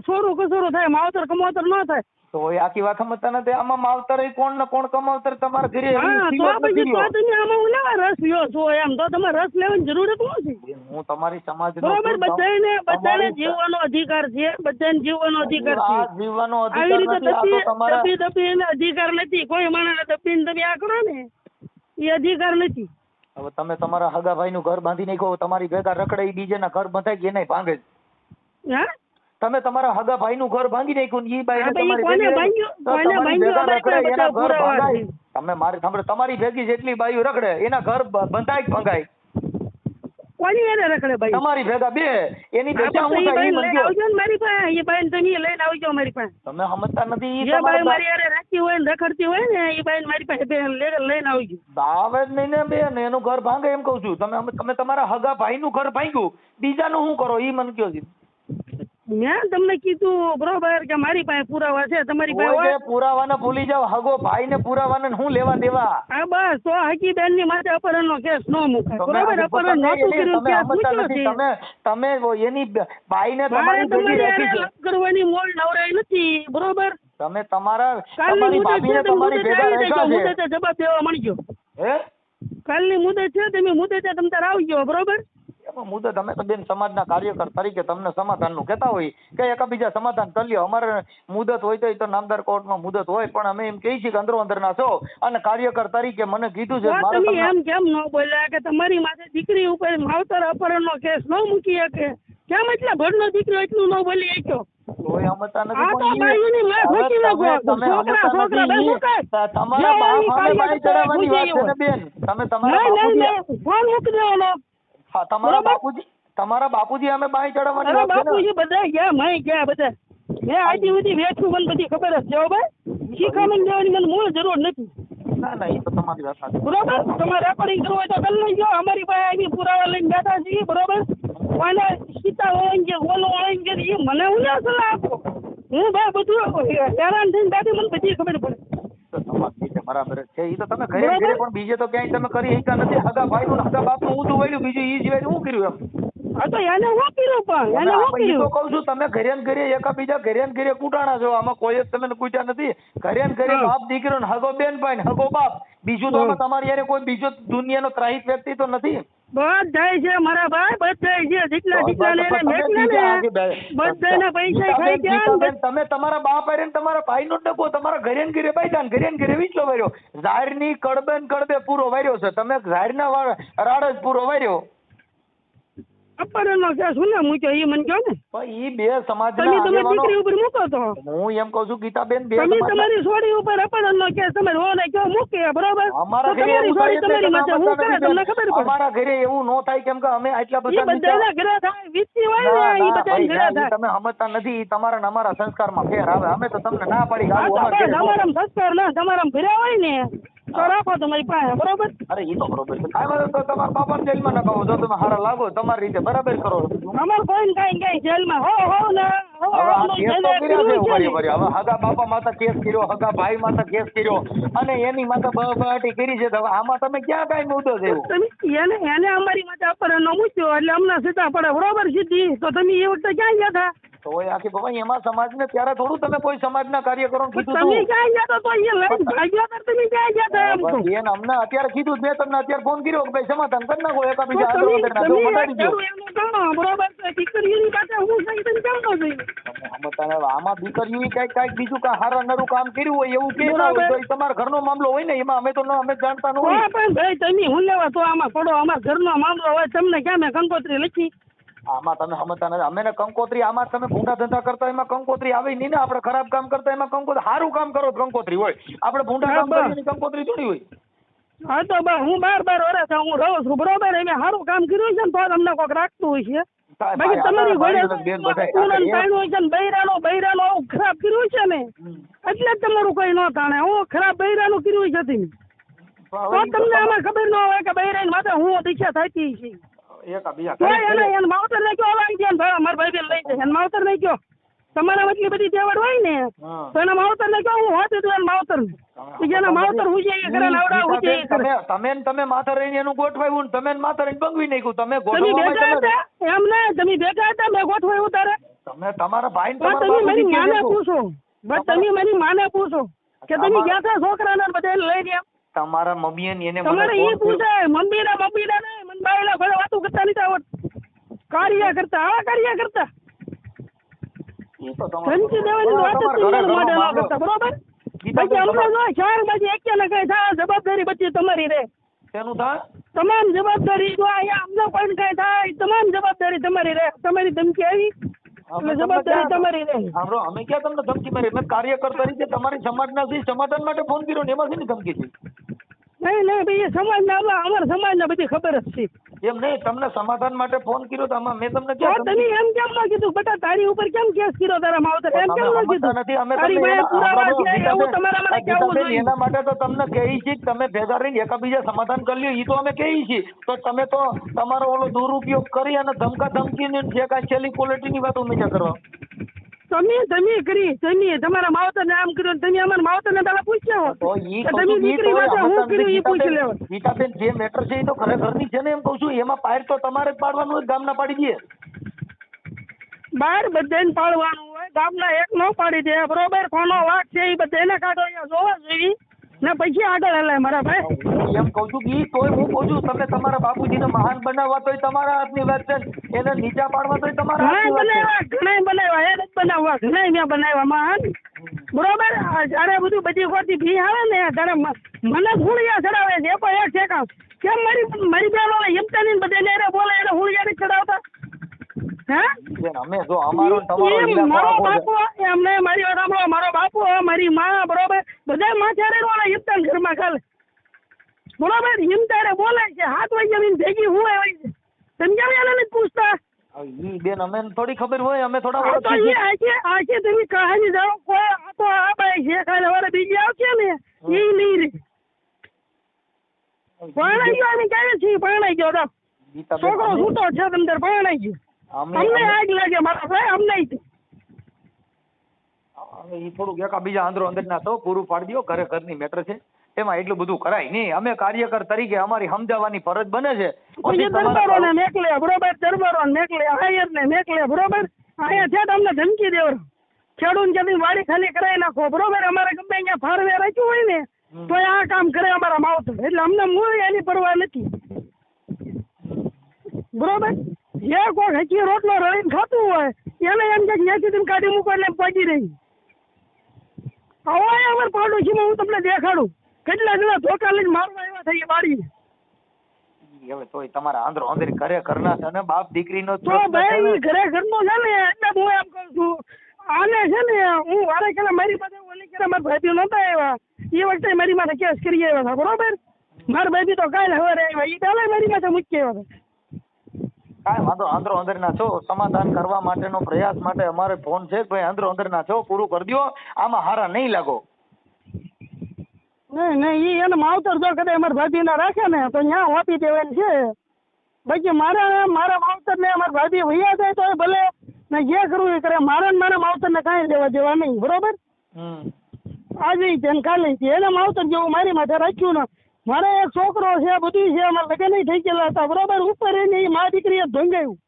સોરું કસોરું થાય, માવતર કમાવતર ન થાય તો આખી વાત સમજતા નથી. આમાં માવતર કોણ ને કોણ કમાવતર તમારા ઘરે રસ લ્યો છો એમ તો તમારે રસ લેવાની જરૂરત નથી. હું તમારી સમાજ બરોબર, બધાને જીવવાનો અધિકાર છે, બધાને જીવવાનો અધિકાર છે. જીવવાનો આવી રીતે દબી અધિકાર નથી. કોઈ માણસ દબીને તમે આ કરો ને એ અધિકાર નથી. હવે તમે તમારા હગા ભાઈ નું ઘર બાંધી નાખો, તમારી ભેગા રખડે, બીજાના ઘર બંધાય કે એને ભાંગે. હા, તમે તમારા હગા ભાઈ નું ઘર ભાંગી નાખ્યું ને ઈ બાઈ તમે મારી સાંભળો, તમારી ભેગી જેટલી બાઈઓ રખડે એના ઘર બંધાય કે ભંગાય? કોની એને રખડે ભાઈ? તમારી ભેગા બે એની ભેગા હું થાય ઈ મને આવજો ને મારી પાસે. એ બાઈ તમે લઈને આવજો મારી પાસે. તમે સમજતા નથી. ઈ જે બાઈ મારી હારે રાખી હોય ને રખડતી હોય ને એ બાઈ મારી પાસે લઈને આવજો. આવે જ નહીં ને બેન, એનું ઘર ભાંગે એમ કઉ છું. તમે તમારા હગા ભાઈ નું ઘર ભાંગ્યું, બીજાનું શું કરો ઈ મને કયો છે? મેં તમને કીધું બરોબર કે મારી પાસે પુરાવા છે, તમારી પાસે પુરાવાને ભૂલી જાવ. હગો ભાઈ ને પુરાવાને શું લેવા દેવા? હા બસ, તો હકી બેન ની માથે અપહરણ નો કેસ ન મુકાય. બરોબર, અપહરણ નહોતું કર્યું, કેસ મૂક્યો છે. તમે એની બાઈ ને તમારી ભેગી રાખી છે કરવાની મોલ નવરાઈ નથી. બરોબર, તમે તમારા તમારી ભાભીને તમારી ભેગા રાખ્યા છે. મુદતે જવાબ દેવા મળજો. હે, કાલની મુદત છે, તમે મુદતે તમ તાર આવજો. બરોબર, મુદત અમે તો બેન સમાજના કાર્યકર તરીકે તમને સમાધાન નું કહેતા હોય કે એકબીજા સમાધાન કરી લ્યો. અમારે મુદત હોય તો નામદાર કોર્ટમાં મુદત હોય, પણ અમે એમ કહી છીએ કે અંદરો અંદર ના છો અને કાર્યકર તરીકે મને કીધું છે. તમે એમ કેમ ન બોલ્યા કે તમારી માથે દીકરી ઉપર માવતર અપહરણ નો કેસ ન મૂકી શકે? કેમ એટલા ભરનો દીકરો એટલું ન બોલી શક્યો? તમારા બાપુજી અમે બાઈ ચડાવવાની બાપુજી બધા ગયા, માય ગયા બધા. મેં આજે બધી વેચું, મને બધી ખબર જ છે ભાઈ. શીખામણ દેવાની મને મૂળ જરૂર નથી. ના એ તો તમારી વાત સાચી. બરોબર, તમારે રેકોર્ડિંગ કરવું હોય તો કરી લેજો. અમારી પાસે આવી પુરાવા લઈને બેઠા છીએ. બરોબર, મને સીતા હોય કે ઓલો હોય કે એ મને હું ના સલાહ આપો. હું ભાઈ બધું હેરાન થઈને દાદી મને બધી ખબર પડે. બરાબર છે. એ તો તમે ઘરે ઘરે પણ બીજે તો ક્યાંય તમે કરી શક્યા નથી. હગા ભાઈ નું હગા બાપ નું ઊંધું વળ્યું, બીજું ઈ સિવાય શું કર્યું એમ? હા તો એને હું કર્યું, પણ એને હું કર્યું તો કહું છું. તમે ઘરે ને ઘરે એકાબીજા ઘરે ને ઘરે કૂટાણા છો. આમાં કોઈ જ તમે કૂટ્યા નથી. ઘરે ને ઘરે બાપ દીકરો ને હગો બેન ભાઈ ને હગો બાપ. બીજું તો આમાં તમારી યારે કોઈ બીજો દુનિયાનો ત્રાહિત વ્યક્તિ તો નથી. બધાય છે મારા ભાઈ, બધાય છે. જેટલા ને બધાના પૈસા ખાઈ ગયા. તમે તમારા બાપ હારે તમારા ભાઈ નો ડકો તમારા ઘરે ને ઘરે બાંધ્યા, ઘરે ને ઘરે વીચલો વાર્યો. ઝાડ ની કડબે ને કડબે પૂરો વાર્યો છે. તમે ઝાડ ના રાડ જ પૂરો વાર્યો. અપહરણ નો કેસ હું ના મૂક્યો એ મને કહો ને. ઈ બે સમાજ તમે દીકરી ઉપર મૂકો તો હું એમ કઉ છું ગીતાબેન, બે તમે તમારી છોડી ઉપર અપહરણ નો કેસ તમે રો ને કયો મૂકે. બરોબર, અમારા ઘરે એવું થાય તમને ખબર પડે. અમારા ઘરે એવું ન થાય, કેમ કે અમે આટલા બધા બધાના ઘરે થાય વીતી હોય ને, ઈ બધાના ઘરે થાય. તમે સમજતા નથી. તમારા ને અમારા સંસ્કારમાં ફેર આવે. અમે તો તમને ના પાડી તમારા સંસ્કાર ના તમારા ભર્યા હોય ને તો રાખો તમારી પાસે. બરોબર, અરે ઈ તો બરોબર છે. કાંઈ તો તમારા બાપા જેલમાં ના કહો. જો તમે હારા લાગો તમારી રીતે બરાબર કરો. અમાર કોઈ કઈ જેલમાં હો ને હવે હગા બાપા માતા કેસ કર્યો, હગા ભાઈ માતા કેસ કર્યો અને એની માતા બહાટી કરી છે. હવે આમાં તમે ક્યાં કઈ મુદ્દો છે? એને અમારી માથે અપહરણ નો મૂક્યો એટલે અમને સીધા પડે. બરોબર સીધી. તો તમે એ વખતે ક્યાં ગયા હતા? તો આખી બાબા એમાં સમાજ ને ત્યારે થોડું તમે કોઈ સમાજના કાર્યકરો કીધું તમે ક્યાં ગયા તો તમે ક્યાં ગયા હતા? બેન અમને અત્યારે કીધું, મેં તમને અત્યારે ફોન કર્યો કે ભાઈ સમાધાન કરી નાખો એકાબીજા. આમાં દીકરીઓ કઈક બીજું કઈ હારા નરું કામ કર્યું હોય એવું કે તમારા ઘરનો મામલો હોય ને એમાં અમે તો અમે જાણતા ન હોય. પણ ભાઈ તમે હું લેવા તો આમાં પડો. અમારા ઘરનો મામલો હોય તમને ક્યાં મેં કંકોત્રી લખી? આમાં તમે સમજતા નથી. અમે કંકોત્રી આમાં તમે ભૂંડા ધંધા કરતા એમાં કંકોત્રી આવે નહીં ને. આપણે ખરાબ કામ કરતા એમાં કંકોત્રી, સારું કામ કરો કંકોત્રી હોય. આપણે ભૂંડા કામ કરીએ કંકોત્રી થોડી હોય. હા તો હું 12 વર્ષ હું રહું છું. બરોબર, એમ સારું કામ કર્યું છે ને તો અમને કોઈક રાખતું હોય છે. બાકી તમારી બૈરાનો આવું ખરાબ કર્યું છે ને એટલે જ તમારું કઈ ન થાણે. હું ખરાબ બૈરાનું કર્યું છે તો તમને આમાં ખબર ન હોય કે બૈરાની માથે હું દીક્ષા થતી છે. એને માવતર ને કયો આવી ગયા મારા ભાઈ બેન લઈ જાય એને માવતર ને કયો તમારા એટલી બધી તેવડ હોય ને તો એના માવતર ને કયો હું હોતી તું એના માવતર જેના માવતર હું જે કરે નવડા હું જે કરે તમે માથે રહીને એનું ગોઠવાયું તમે માથે રહીને બંગવી નાખ્યું. તમે એમ ને તમે ભેગા હતા મેં ગોઠવાયું તારે તમે તમારા ભાઈ તમે મારી માને પૂછો બસ તમે મારી માને પૂછો કે તમે ગયા હતા છોકરાને બધા લઈ ગયા તમારા મમ્મી એને તમારે એ પૂછે મમ્મી ના ને મન બાયલા ઘરે વાતો કરતા નથી આવડતું. કાર્ય કરતા ધમકી દેવાની વાત જ માટે ન કરતા બરોબર. પછી અમને જો ચાર બાજુ એક ને કઈ થાય જવાબદારી બધી તમારી રહે. શેનું થાય? તમામ જવાબદારી જો અહીંયા અમને કોઈ કઈ થાય તમામ જવાબદારી તમારી રહે. તમારી ધમકી આવી એટલે જવાબદારી તમારી રહે. અમે ક્યાં તમને ધમકી મારી? મેં કાર્યકર તરીકે તમારી સમાજના સમાધાન માટે ફોન કર્યો ને એમાં શેની ધમકી છે? નહીં ભાઈ સમાજના અમારા સમાજને બધી ખબર જ છે. એમ નહીં તમને સમાધાન માટે ફોન કર્યો તો આમાં મેં તમને તમે એમ કેમ ન કીધું બેટા તારી ઉપર કેમ કેસ કર્યો તારા માવતર એમ કેમ ન કીધું નથી? અમે એના માટે તો તમને કહી છીએ તમે ભેગા રહીને એકબીજા સમાધાન કરી લ્યો. એ તો અમે કહીએ છીએ તો તમે તો તમારો ઓલો દુરુપયોગ કરી અને ધમકા ધમકીને જે કાંઈ છેલ્લી ક્વોલિટીની વાતો મેં કરવા તમે કરી તમે તમારા માવતર ને આમ કર્યું તમે અમારા માવતર ને પેલા પૂછ્યા હોત તમે દીકરી માટે હું કર્યું એ પૂછી લેવા. ગીતાબેન જે મેટર છે એ તો ખરેખરની છે ને એમ કહું છું. એમાં પાયર તો તમારે જ પાડવાનું હોય ગામના પાડી દે બહાર બધાને પાડવાનું હોય ગામના એક નો પાડી દે બરોબર. કોનો વાક છે એ બધાને કાઢો અહીંયા જોવા જોઈએ ને પછી આગળ હલાય મારા ભાઈ. એમ કહું છું કે તોય હું કહું છું તમે તમારા બાપુજીને મહાન બનાવવા તોય તમારા હાથની વાત છે એને નીચા પાડવા તોય તમારા ઘણા બનાવ્યા એને જ બનાવવા ઘણા મેં બનાવ્યા મહાન બરોબર. જયારે બધું બધી ખોટી ફી આવે ને ત્યારે મને હુળિયા ચડાવે છે કોઈ એક ઠેકાણ કેમ મારી બેનો હિમતાની બધે બોલે એને હુળિયા નહીં ચડાવતા? મારો બાપુ મારી માં બરોબર બધા માથે રહેવાના હિમતાન ઘરમાં ખાલે બરોબર. હિમતારે બોલે છે 7 વાગ્યા ભેગી હું આવી છે તમે કેમ એને નથી પૂછતા? બેન અમે થોડી ખબર હોય અમે થોડા આજે તમે કહાની જાઓ કોઈ આ તો આ બાઈ છે કાલે વાળા બીજી આવશે ને એ નહીં રે પરણાઈ ગયો અમે ક્યારે છીએ પરણાઈ ગયો છોકરો છૂટો છે તમને પરણાઈ ગયો અમને આગ લાગે મારા ભાઈ અમને એ થોડુંક એકાબીજા અંદરો અંદર ના તો પૂરું પાડી દો. ઘરે ઘરની મેટર છે એમાં એટલું બધું કરાય નહીં. અમે કાર્યકર તરીકે અમારી સમજાવવાની ફરજ બને છે. દરબારોને મેકલે બરોબર દરબારોને મેકલે હાયરને મેકલે બરોબર. અહીંયા છે તમને ધમકી દેવ ખેડૂત જમીન વાડી ખાલી કરાવી નાખો બરોબર. અમારે ગમે અહીંયા ફાળવે રાખ્યું હોય ને તો આ કામ કરે અમારા માવતર એટલે અમને મૂળ એની પરવા નથી બરોબર. જે કોઈ હજી રોટલો રળીને ખાતું હોય એને એમ કે ત્યાંથી કાઢી મૂકો એટલે પગી રહી. હવે અમારે પાડોશીમાં હું તમને દેખાડું કેટલા જણા ધોકા લઈને મારવા એવા થઈ વાડી. હવે તોય તમારા આંધળો આંધળી ઘરે ઘરના છે ને બાપ દીકરીનો તો ભાઈ ઘરે ઘરનો છે ને એટલે હું એમ કહું છું આને છે ને હું વારે કે મારી પાસે ઓલી કે મારા ભાઈ નહોતા આવ્યા એ વખતે મારી માથે કેસ કરી આવ્યા હતા બરોબર. મારા ભાઈ તો કાલે હવે આવ્યા એ પહેલા મારી માથે મૂકી આવ્યા હતા. કાંઈ વાંધો આંધળો અંદરના છો સમાધાન કરવા માટેનો પ્રયાસ માટે અમારે ફોન છે ભાઈ આંધળો અંદરના છો પૂરું કરી દો. આમાં હારા નહીં લાગો. નહીં એને માવતર જો કદાચ અમારા ભાભી ના રાખે ને તો ત્યાં વાપી દેવાની છે. બાકી મારા માવતર ને અમારા ભાભી વૈયા જાય તો ભલે ને જે કરવું એ કરે. મારા માવતર ને કાંઈ લેવા દેવા નહીં બરોબર. આજે છે કાલે છે એને માવતર જેવું મારી માથે રાખ્યું ને મારે એક છોકરો છે બધું છે અમારે લગ્ન થઈ ગયેલા હતા બરોબર. ઉપર એને મા દીકરીએ ભંગાયું.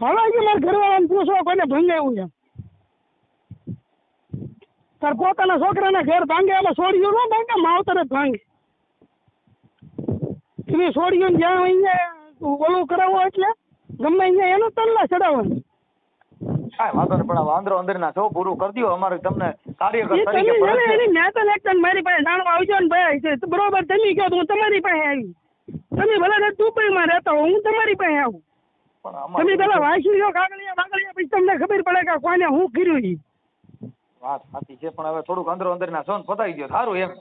હવે આજે મારા ઘરવાળાને પૂછો કોઈને ભંગાયું છે તાર પોતાના છોકરાના ઘર ભાંગે એટલે છોડીઓ ન ભાંગે માવતર જ ભાંગે. તમે છોડીઓ જ્યાં અહીંયા ઓલું કરાવો એટલે ગમે અહીંયા એનો તલ્લા ચડાવવાનું. કાંઈ વાંધો નહીં પણ વાંધો અંદરના છો પૂરું કરી દો. અમારે તમને કાર્યકર તરીકે મારી પાસે જાણવા આવજો ને ભાઈ બરોબર. તમે કહો હું તમારી પાસે આવી. તમે ભલે દુબઈમાં રહેતા હો હું તમારી પાસે આવું. તમે પેલા વાંચી લો કાગળિયા પછી તમને ખબર પડે કે કોને હું કર્યું. વાત સાચી છે પણ હવે થોડુંક અંદરો અંદરના છો ને પતાવી દો સારું એમ.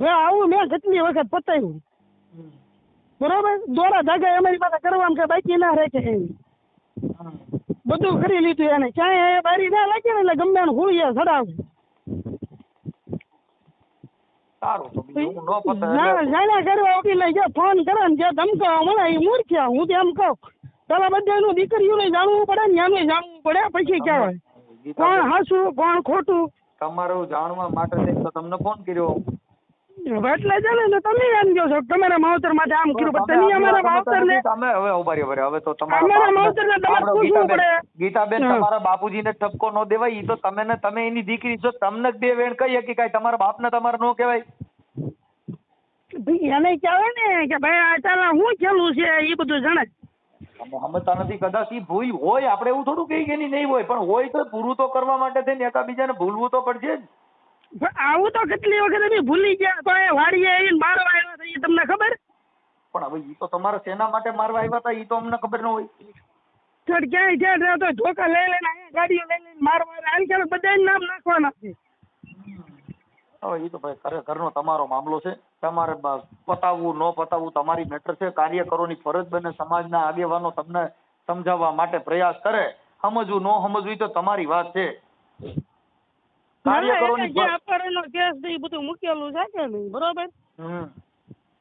હવે આવું મેં કેટલી વખત પતાવ્યું બરોબર. દોરા ધાગા અમારી પાસે કરવામાં કે બાકી ના રહે છે એમ બધું કરી લીધું એને, ક્યાંય બારી ના લાગે ને એટલે ગમે એને હુળિયા ચડાવે. સારું તો બીજું નો પતે જાણ્યા કરવા ઉઠી લઈ જાય ફોન કરે ને જે ધમકાવા મળે એ મૂર્ખ્યા. હું તો એમ કહું પેલા બધાનું દીકરીઓને જાણવું પડે ને એનું જાણવું પડે પછી કહેવાય કોણ હાસું કોણ ખોટું. તમારું જાણવા માટે તો તમને ફોન કર્યો. એટલે જાણે ને તમે એમ કહો છો તમારા માવતર માટે આમ કર્યું, તમે અમારા માવતર ને તમે હવે ઉભારી હવે તો અમારા માવતર ને તમારે પૂછવું પડે. ગીતાબેન તમારા બાપુજીને ઠપકો નો દેવાય. ઈ તો તમે એની દીકરી છો, તમને બે વેણ કહી શકી કાંઈ તમારા બાપને તમારે નો કહેવાય. એને કહેવાય ને કે ભાઈ અત્યારે શું ખેલું છે એ બધું જાણે. અમે સમજતા નથી. કદાચ ઈ ભૂલ હોય, આપણે એવું થોડું કહીએ કે નહીં હોય, પણ હોય તો પૂરું તો કરવા માટે થઈને એકાબીજાને ભૂલવું તો પડશે જ. આવું તો કેટલી વખત અમે ભૂલી ગયા તો એ વાડીએ આવીને મારવા આવ્યા હતા એ તમને ખબર? પણ હવે ઈ તો તમારે શેના માટે મારવા આવ્યા હતા ઈ તો અમને ખબર ન હોય. ક્યાંય જ્યાં રહ્યો તો ધોકા લઈ લઈને ગાડીઓ લઈ લઈને મારવા આવ્યા બધા નામ નાખવાના છે. હવે ઈ તો ભાઈ ઘરનો તમારો મામલો છે, તમારે પતાવવું ન પતાવવું તમારી મેટર છે. કાર્યકરોની ફરજ બને સમાજના આગેવાનો તમને સમજાવવા માટે પ્રયાસ કરે, સમજવું ન સમજવું તો તમારી વાત છે. કાર્યકરોની કેસ એ બધું મૂકેલું છે કે નહીં બરોબર.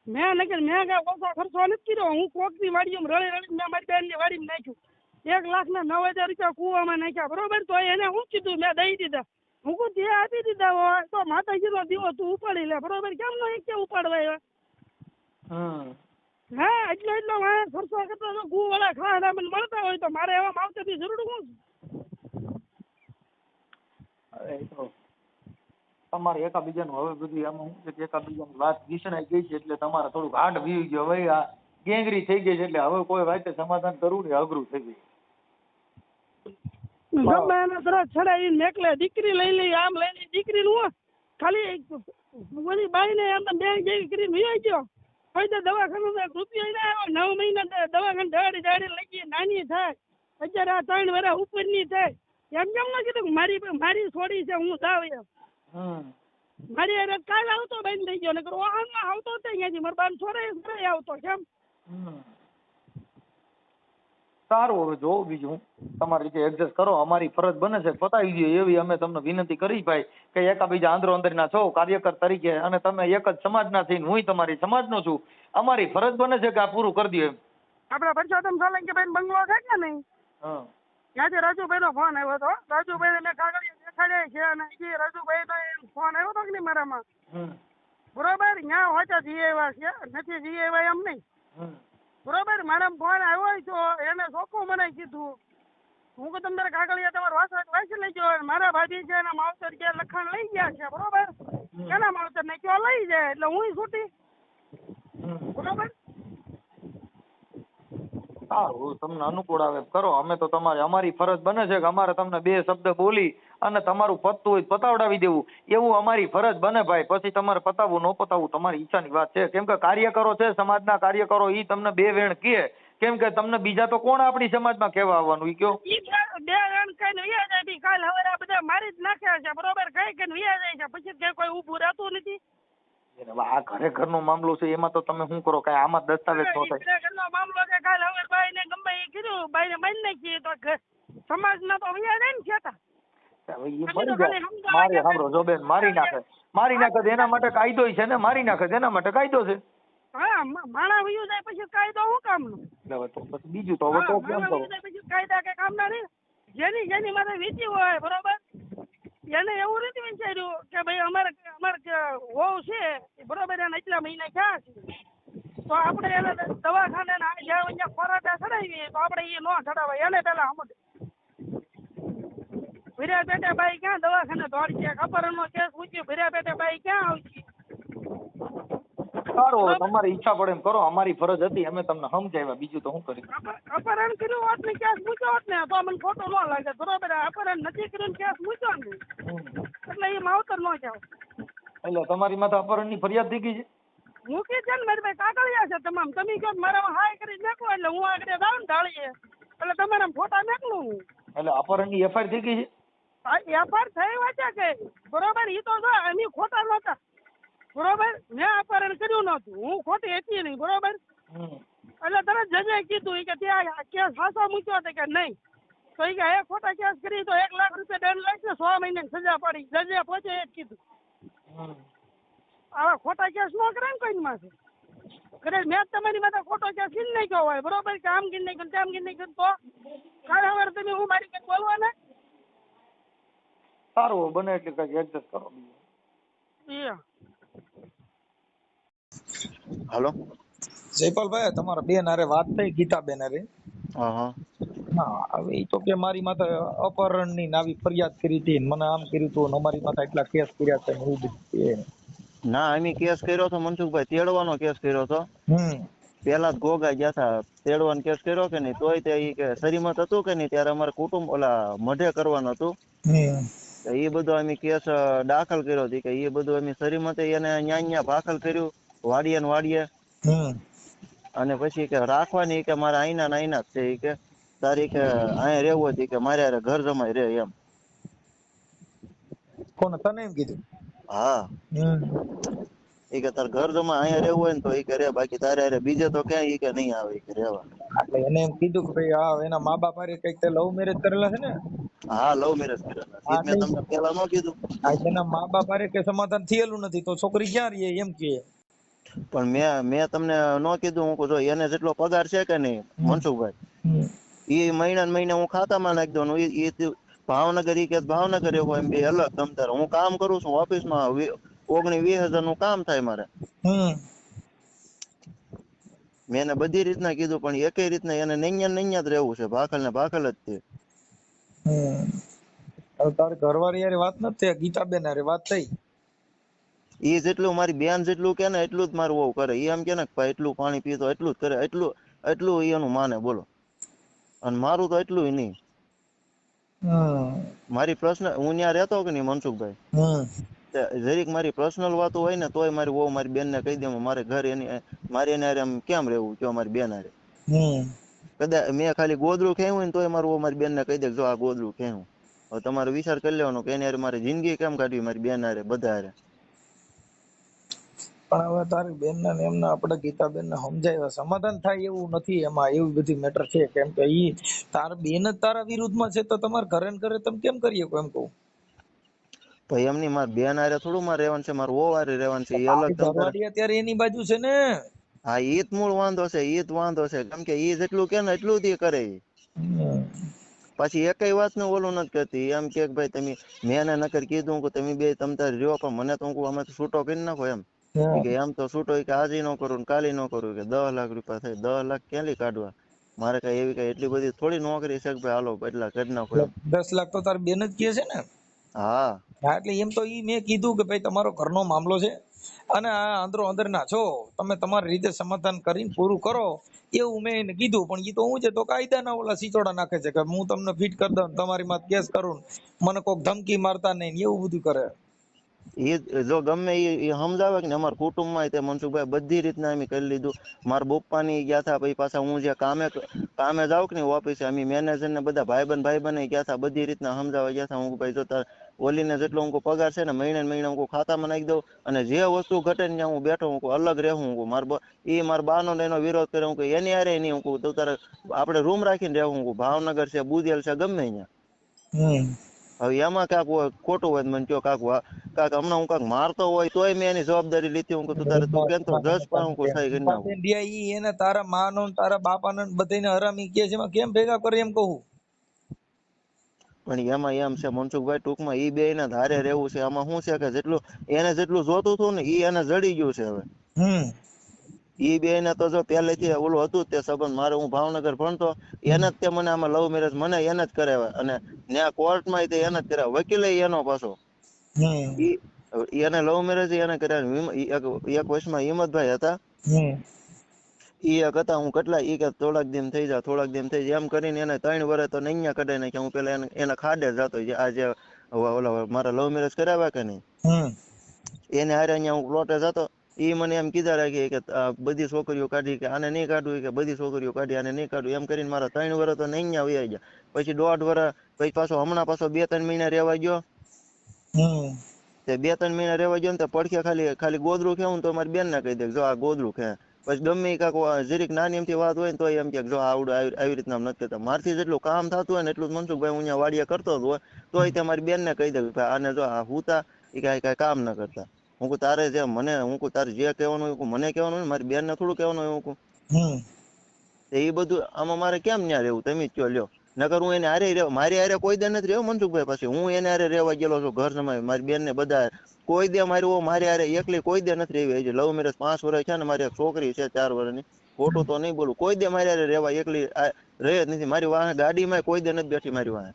મેં કઈ ઓછા ખર્ચો નથી કર્યો. હું કોકની વાડીમાં રળી રળી મેં મારી બેનની વાડીમાં નાખ્યું 1,09,000 રૂપિયા કુવામાં નાખ્યા બરોબર. તો એને હું કીધું મેં દઈ દીધા. હું કહું જે આપી દીધા હોય તો માતાજીનો દીવો તું ઉપાડી લે બરોબર. કેમ નો એક ઉપાડવા આવ્યા? હા એટલો ખર્ચો કરતો તો કુ વાળા ખાવા મને મળતા હોય તો મારે એવા માવતરની જરૂર શું? તમારે એકાબીજાનું હવે બધું આમાં શું છે કે એકાબીજાની વાત વિસણાઈ ગઈ છે એટલે તમારે થોડુંક હાડ વીવી ગયો. હવે આ ગેંગરી થઈ ગઈ છે એટલે હવે કોઈ વાતે સમાધાન કરવું ને અઘરું થઈ ગયું. ગમે એને તરત ચડાવીને મેકલે દીકરી લઈ લઈ આમ લઈ લઈ દીકરી નું ખાલી બધી બાઈ ને એમ બેંક જેવી કરીને વિવાઈ ગયો. કોઈ તો દવાખાનું રૂપિયા ના આવ્યો 9 મહિના દવાખાને દાડી લઈ ગઈ નાની થાય અત્યારે આ 3 વર્ષ ઉપરની થાય. એમ કેમ ના કીધું મારી છોડી છે હું જાવ એમ. મારી અરે કાલ આવતો બંધ થઈ ગયો ને આવતો ત્યાંથી મારા બાન છોડે આવતો કેમ. સારું હવે જોવું બીજું તમારી રીતે એડજસ્ટ કરો. અમારી ફરજ બને છે પતાવી દઈએ એવી અમે તમને વિનંતી કરી ભાઈ કે એકાબીજા આંદરો અંદરના છો કાર્યકર તરીકે અને તમે એક જ સમાજના થઈને હું તમારી સમાજનો છું. અમારી ફરજ બને છે કે આ પૂરું કરી દઈએ. આપડે પરસોત્તમ સોલંકી ભાઈ બંગલો છે કે નહીં? ત્યાંથી રાજુભાઈ નો ફોન આવ્યો હતો. રાજુભાઈ ને કાગળિયા દેખાડ્યા છે અને એ રાજુભાઈ નો ફોન આવ્યો હતો કે નહીં મારામાં બરોબર. ત્યાં હોતા જઈ આવ્યા છે નથી જઈ આવ્યા એમ નહીં બરોબર. મારા ફોન આવ્યો તો એને ચોખ્ખું મને કીધું હું કે તમારે કાગળિયા તમારે વાંચી લઈ ગયો. મારા ભાભી છે એના માવતર જે લખાણ લઈ ગયા છે બરોબર. એના માવતર ને કયો લઈ જાય એટલે હું છૂટી બરોબર. સારું તમને અનુકૂળ આવે કરો. અમે તો અમારી ફરજ બને છે કે અમારે તમને 2 શબ્દ બોલી અને તમારું પતતું હોય પતાવડાવી દેવું એવું અમારી ફરજ બને ભાઈ. પછી તમારે પતાવવું ન પતાવવું તમારી ઈચ્છાની વાત છે. કેમ કે કાર્યકરો છે સમાજના કાર્યકરો ઈ તમને 2 વેણ કહે. કેમ કે તમને બીજા તો કોણ આપણી સમાજમાં કહેવા આવવાનું? ઈ કયો 2 વેણ કઈ વ્યા જાય કાલ હવે બધા મારી જ નાખ્યા છે બરોબર. કઈ કઈ વ્યા જાય છે પછી કોઈ ઊભું રહેતું નથી. આ ઘરનો મામલો છે એમાં તો તમે શું કરો? કઈ આમાં દસ્તાવેજ ન થાય. ઘરનો મામલો છે કાલ હવે બાઈ ને ગમે એ કીધું બાઈ ને મારી નાખીએ તો સમાજમાં તો વ્યા જાય ને ખેતા. મારી સાંભળો જો બેન મારી નાખે એના માટે કાયદો છે ને. મારી નાખે એના માટે કાયદો છે. હા માણા વયું જાય પછી કાયદો શું કામનો? તો પછી બીજું તો હવે તો કેમ કરો? પછી કાયદા કે કામના નહીં. જેની માથે વીતી હોય બરોબર એને એવું નથી વિચાર્યું કે ભાઈ અમારે વહુ છે બરોબર એને એટલા મહિના ક્યાં છે તો આપણે એને દવાખાને જ્યાં ફરાટા ચડાવીએ તો આપણે એ ન ચડાવાય. એને પેલા સમજ ભીરા પેટે બાઈ ક્યાં દવાખાને દોડી છે અપહરણનો કેસ પૂછ્યું ભીરા પેટે બાઈ ક્યાં આવશે? સારું હવે તમારી ઈચ્છા પડે એમ કરો. અમારી ફરજ હતી અમે તમને સમજાવ્યા બીજું તો શું કરી. અપહરણ કર્યું હોત ને કેસ મૂક્યો હોત ને તો મને ખોટું ન લાગે બરોબર. અપહરણ નથી કર્યું કેસ મૂક્યો ને એટલે એ માવતર ન જાવ. એટલે તમારી માથે અપહરણની ફરિયાદ થઈ ગઈ છે? મૂકી છે ને મારી ભાઈ કાગળિયા છે તમામ. તમે કહો મારામાં હાય કરી નાખો એટલે હું આગળ જાઉં ને ઢાળીએ એટલે તમારા ફોટા નાખલું હું. એટલે અપહરણની એફઆઈઆર થઈ ગઈ છે? એફઆઈઆર થઈ વાંચ્યા કે બરોબર. એ તો જો અમે ખોટા નહોતા બરોબર. મેં અપહરણ કર્યું નહોતું. હું ખોટી હતી નહીં બરોબર. એટલે તરત જજે કીધું કે ત્યાં કેસ ફાંસા મૂક્યો હતો કે નહીં, તો એ કે હે ખોટા કેસ કરી તો 1 લાખ રૂપિયા દંડ લાગશે, 6 મહિનાની સજા પડી. જજે પહોંચે એ જ કીધું. આવા ખોટા કેસ ન કરે ને કોઈ માથે. કદાચ મેં તમારી માથે ખોટો કેસ કરી નાખ્યો હોય, બરોબર, કે આમ કરી નાખ્યો તેમ કરી નાખ્યો, તો કાલે હવે તમે હું મારી કઈ બોલવાના. સારું બને એટલે કઈ એડજસ્ટ કરો. હાલો જયપાલભાઈ, તમારા બેન હારે વાત થઈ, ગીતાબેન હારે. હા હવે એ તો કે મારી માથે અપહરણ ની આવી ફરિયાદ કરી હતી, મને આમ કર્યું હતું, અમારી માથે એટલા કેસ કર્યા છે. એવું બધું ના, અમે કેસ કર્યો હતો મનસુખભાઈ, તેડવાનો કેસ કર્યો હતો. પેલા જ ગોગા ગયા હતા, તેડવાનો કેસ કર્યો કે નહીં, તોય તે ઈ કે સરીમત હતું કે નહીં, ત્યારે અમારે કુટુંબ ઓલા મઢે કરવાનું હતું. એ બધો અમે કેસ દાખલ કર્યો હતો કે એ બધું અમે સરીમતે એને ન્યા દાખલ કર્યું, વાડીએ ને વાડીએ. અને પછી કે રાખવાની કે મારે આઈના જ છે, એ કે તારી કે અહીંયા રહેવું હતી કે મારે ઘર જમાઈ રહે એમ. કોને, તને એમ કીધું? હા, એ કે તાર ઘર જમા અહીંયા રહેવું હોય ને તો એ કે રે, બાકી તારે બીજે તો ક્યાંય એ કે નહીં આવે એ કે રહેવા. એટલે એને એમ કીધું કે ભાઈ આ એના મા બાપ હારે કઈક લવ મેરેજ કરેલા છે ને? હા, લવ મેરેજ કરેલા. મેં તમને પેલા ન કીધું? એના મા બાપ હારે કે સમાધાન થયેલું નથી તો છોકરી ક્યાં રહે એમ કે. પણ મેં તમને ન કીધું, હું જો એને જેટલો પગાર છે કે નહીં મનસુખભાઈ, એ મહિને હું ખાતામાં નાખી દઉં. એ ભાવનગર, ઈ કે ભાવનગર એવો એમ બે અલગ તમતાર. હું કામ કરું છું ઓફિસમાં, 19-20 હજાર નું કામ થાય મારે. મેં એને બધી રીતના કીધું, પણ એકેય રીતના એને નૈયા જ રહેવું છે, ભાખલ ને ભાખલ જ તે. તારે ઘરવાળી યાર વાત નથી, ગીતાબેન હારે વાત થઈ. એ જેટલું મારી બેન જેટલું કે ને એટલું જ મારું વહુ કરે. એ એમ કે ને ભાઈ એટલું પાણી પીતો એટલું જ કરે, એટલું એનું માને, બોલો. અને મારું તો એટલું નહીં. મારી પર્સનલ, હું ત્યાં રહેતો કે નહીં મનસુખભાઈ, જરીક મારી પર્સનલ વાતો હોય ને તોય મારી વહુ મારી બેન ને કહી દે મારે ઘર મારે એને હારે કેમ રહેવું, જો મારી બેન હારે. કદાચ મેં ખાલી ગોદડું ખેવું ને તોય મારું વહુ મારી બેન ને કહી દે જો આ ગોદડું ખેવું. હવે તમારે વિચાર કરી લેવાનો કે એની હારે મારી જિંદગી કેમ કાઢવી, મારી બેન હારે, બધા હારે. પણ હવે તારી બેન ને એમને આપણે ગીતાબેન ને સમજાવ્યા, સમાધાન થાય એવું નથી એમાં, એવી બધી મેટર છે. કેમ કે ઈ તાર બેન જ તારા વિરુદ્ધમાં છે તો તમારે ઘરે ને ઘરે તમે કેમ કરી શકો એમ કહું. ભાઈ એમની મારી બેન હારે થોડું મારે રહેવાનું છે, મારું વહુ હારે રહેવાનું છે. એ અલગ અત્યારે એની બાજુ છે ને. હા, ઈ જ મૂળ વાંધો છે, ઈ જ વાંધો છે. કેમ કે ઈ જેટલું કે ને એટલું જ કરે. પછી એકય વાત ને ઓલું નથી કરતી. એમ કે ભાઈ તમે, મેં એને નકર કીધું કે તમે બે તમ તારે રહ્યો, પણ મને તો અમે છૂટો કરી નાખો એમ. કે એમ તો છૂટો કે આજે ન કરું કાલે ન કરું, કે 10 લાખ રૂપિયા થાય. 10 લાખ ક્યાંથી કાઢવા મારે? કઈ એવી કઈ એટલી બધી થોડી નોકરી છે કે ભાઈ હાલો એટલા કરી નાખો એમ. 10 લાખ તો તારી બેન જ કહે છે ને. હા, એટલે એમ તો ઈ મેં કીધું કે ભાઈ તમારો ઘરનો મામલો છે અને આ અંદરો અંદર ના છો, તમે તમારી રીતે સમાધાન કરીને પૂરું કરો, એવું મેં એને કીધું. પણ ઈ તો હું છે તો કાયદાના ઓલા સિચોડા નાખે છે કે હું તમને ફિટ કરી દઉં, તમારી માં કેસ કરું, મને કોક ધમકી મારતા નહીં, એવું બધું કરે. એ જો ગમે એ સમજાવે કે અમારા કુટુંબમાં તે મનસુખભાઈ બધી રીતના અમે કરી લીધું. મારા પપ્પાની ગયા હતા, પછી પાછા હું જે કામે જાઉં કે નહીં ઓફિસે, અમે મેનેજર ને બધા ભાઈબંધ ગયા હતા, બધી રીતના સમજાવવા ગયા હતા. હું ભાઈ જો તાર ઓલીને જેટલો હું પગાર છે ને મહિને હું ખાતામાં નાખી દઉં, અને જે વસ્તુ ઘટે ને ત્યાં હું બેઠો, હું અલગ રહેવું, હું મારા બાનો એનો વિરોધ કરે, હું એની હારે નહીં, હું તું તારે આપણે રૂમ રાખીને રહેવું, હું ભાવનગર છે, બુધેલ છે, ગમે અહીંયા. હવે એમાં કાંક ખોટું હોય મને કયો, કાંક હમણાં હું કાંક મારતો હોય તોય મેં એની જવાબદારી લીધી. હું તું તારે તું કેમ તો જજ પણ હું સહી કરી નાખું. એને તારા માનો તારા બાપાને બધાને હરામી કે છે, એમાં કેમ ભેગા કરે એમ કહું. પણ એમાં એમ છે મનસુખભાઈ, ટૂંકમાં ઈ બે ને ધારે રહેવું છે. આમાં શું છે કે જેટલું જોતું હતું ને ઈ એને જડી ગયું છે. હવે ઈ બે ને તો જો પહેલેથી ઓલું હતું જ તે સંબંધ. મારે હું ભાવનગર ભણતો એને જ તે મને આમાં લવ મેરેજ મને એને જ કરાવ્યા, અને ત્યાં કોર્ટમાં એને જ કરાવ્યા, વકીલે એનો પાછો. એને લવ મેરેજ એને કર્યા. એક વર્ષમાં હિંમતભાઈ હતા, ઈ એક હતા. હું કેટલા ઈ કે થોડાક દિન થઈ જાય એમ કરીને એને 3 વર્ષ તો નૈયા કઢાઈ નાખ્યા. હું પેલા એના ખાડે જતો, આજે ઓલા મારા લવ મેરેજ કરાવ્યા કે નહીં, એને હારે અહીંયા હું પ્લોટે જતો. ઈ મને એમ કીધા રાખી કે બધી છોકરીઓ કાઢી, કે આને નહીં કાઢવું, કે બધી છોકરીઓ કાઢી આને નહીં કાઢવું, એમ કરીને મારા 3 વર્ષ તો નૈયા વયા ગયા. પછી 1.5 વર્ષ, પછી પાછો હમણાં પાછો 2-3 મહિના રહેવા ગયો. તે 2-3 મહિના રહેવા ગયો ને તો પડખે ખાલી ગોદડું ખેવું તો મારી બેન ને કહી દે જો આ ગોદડું ખે. પછી ગમે કાંક જરીક નાની એમથી વાત હોય ને તો એમ કે જો આવડું આવી રીતના નથી કરતા. મારથી જેટલું કામ થતું હોય ને એટલું મનસુખભાઈ હું અહીંયા વાડિયા કરતો હોય તોય તમારી બેન ને કહી દઉં ભાઈ આને જો હુતા એ કઈ કામ ના કરતા. હું કહું તારે જે મને તારે જે કહેવાનું હોય મને કહેવાનું હોય, મારી બેન ને થોડું કહેવાનું હોય. હું એ બધું આમાં મારે કેમ ન્યા રહેવું તમે જ કયો લ્યો. નકર હું એને હારે રહેવા, મારી હારે કોઈ દે નથી રહ્યો મનસુખભાઈ. પછી હું એને હારે રહેવા ગયેલો છું ઘર જમાઈ, મારી બેન ને બધા કોઈ દે મારી હારે એકલી કોઈ દે નથી રહેવી. લવ મેરેજ 5 વર્ષ છે ને મારી એક છોકરી છે 4 વર્ષની, ખોટું તો નહીં બોલું. કોઈ દે મારી હારે રહેવા એકલી રહે જ નથી. મારી વાહે ગાડીમાં કોઈ દે નથી બેઠી મારી વાહે.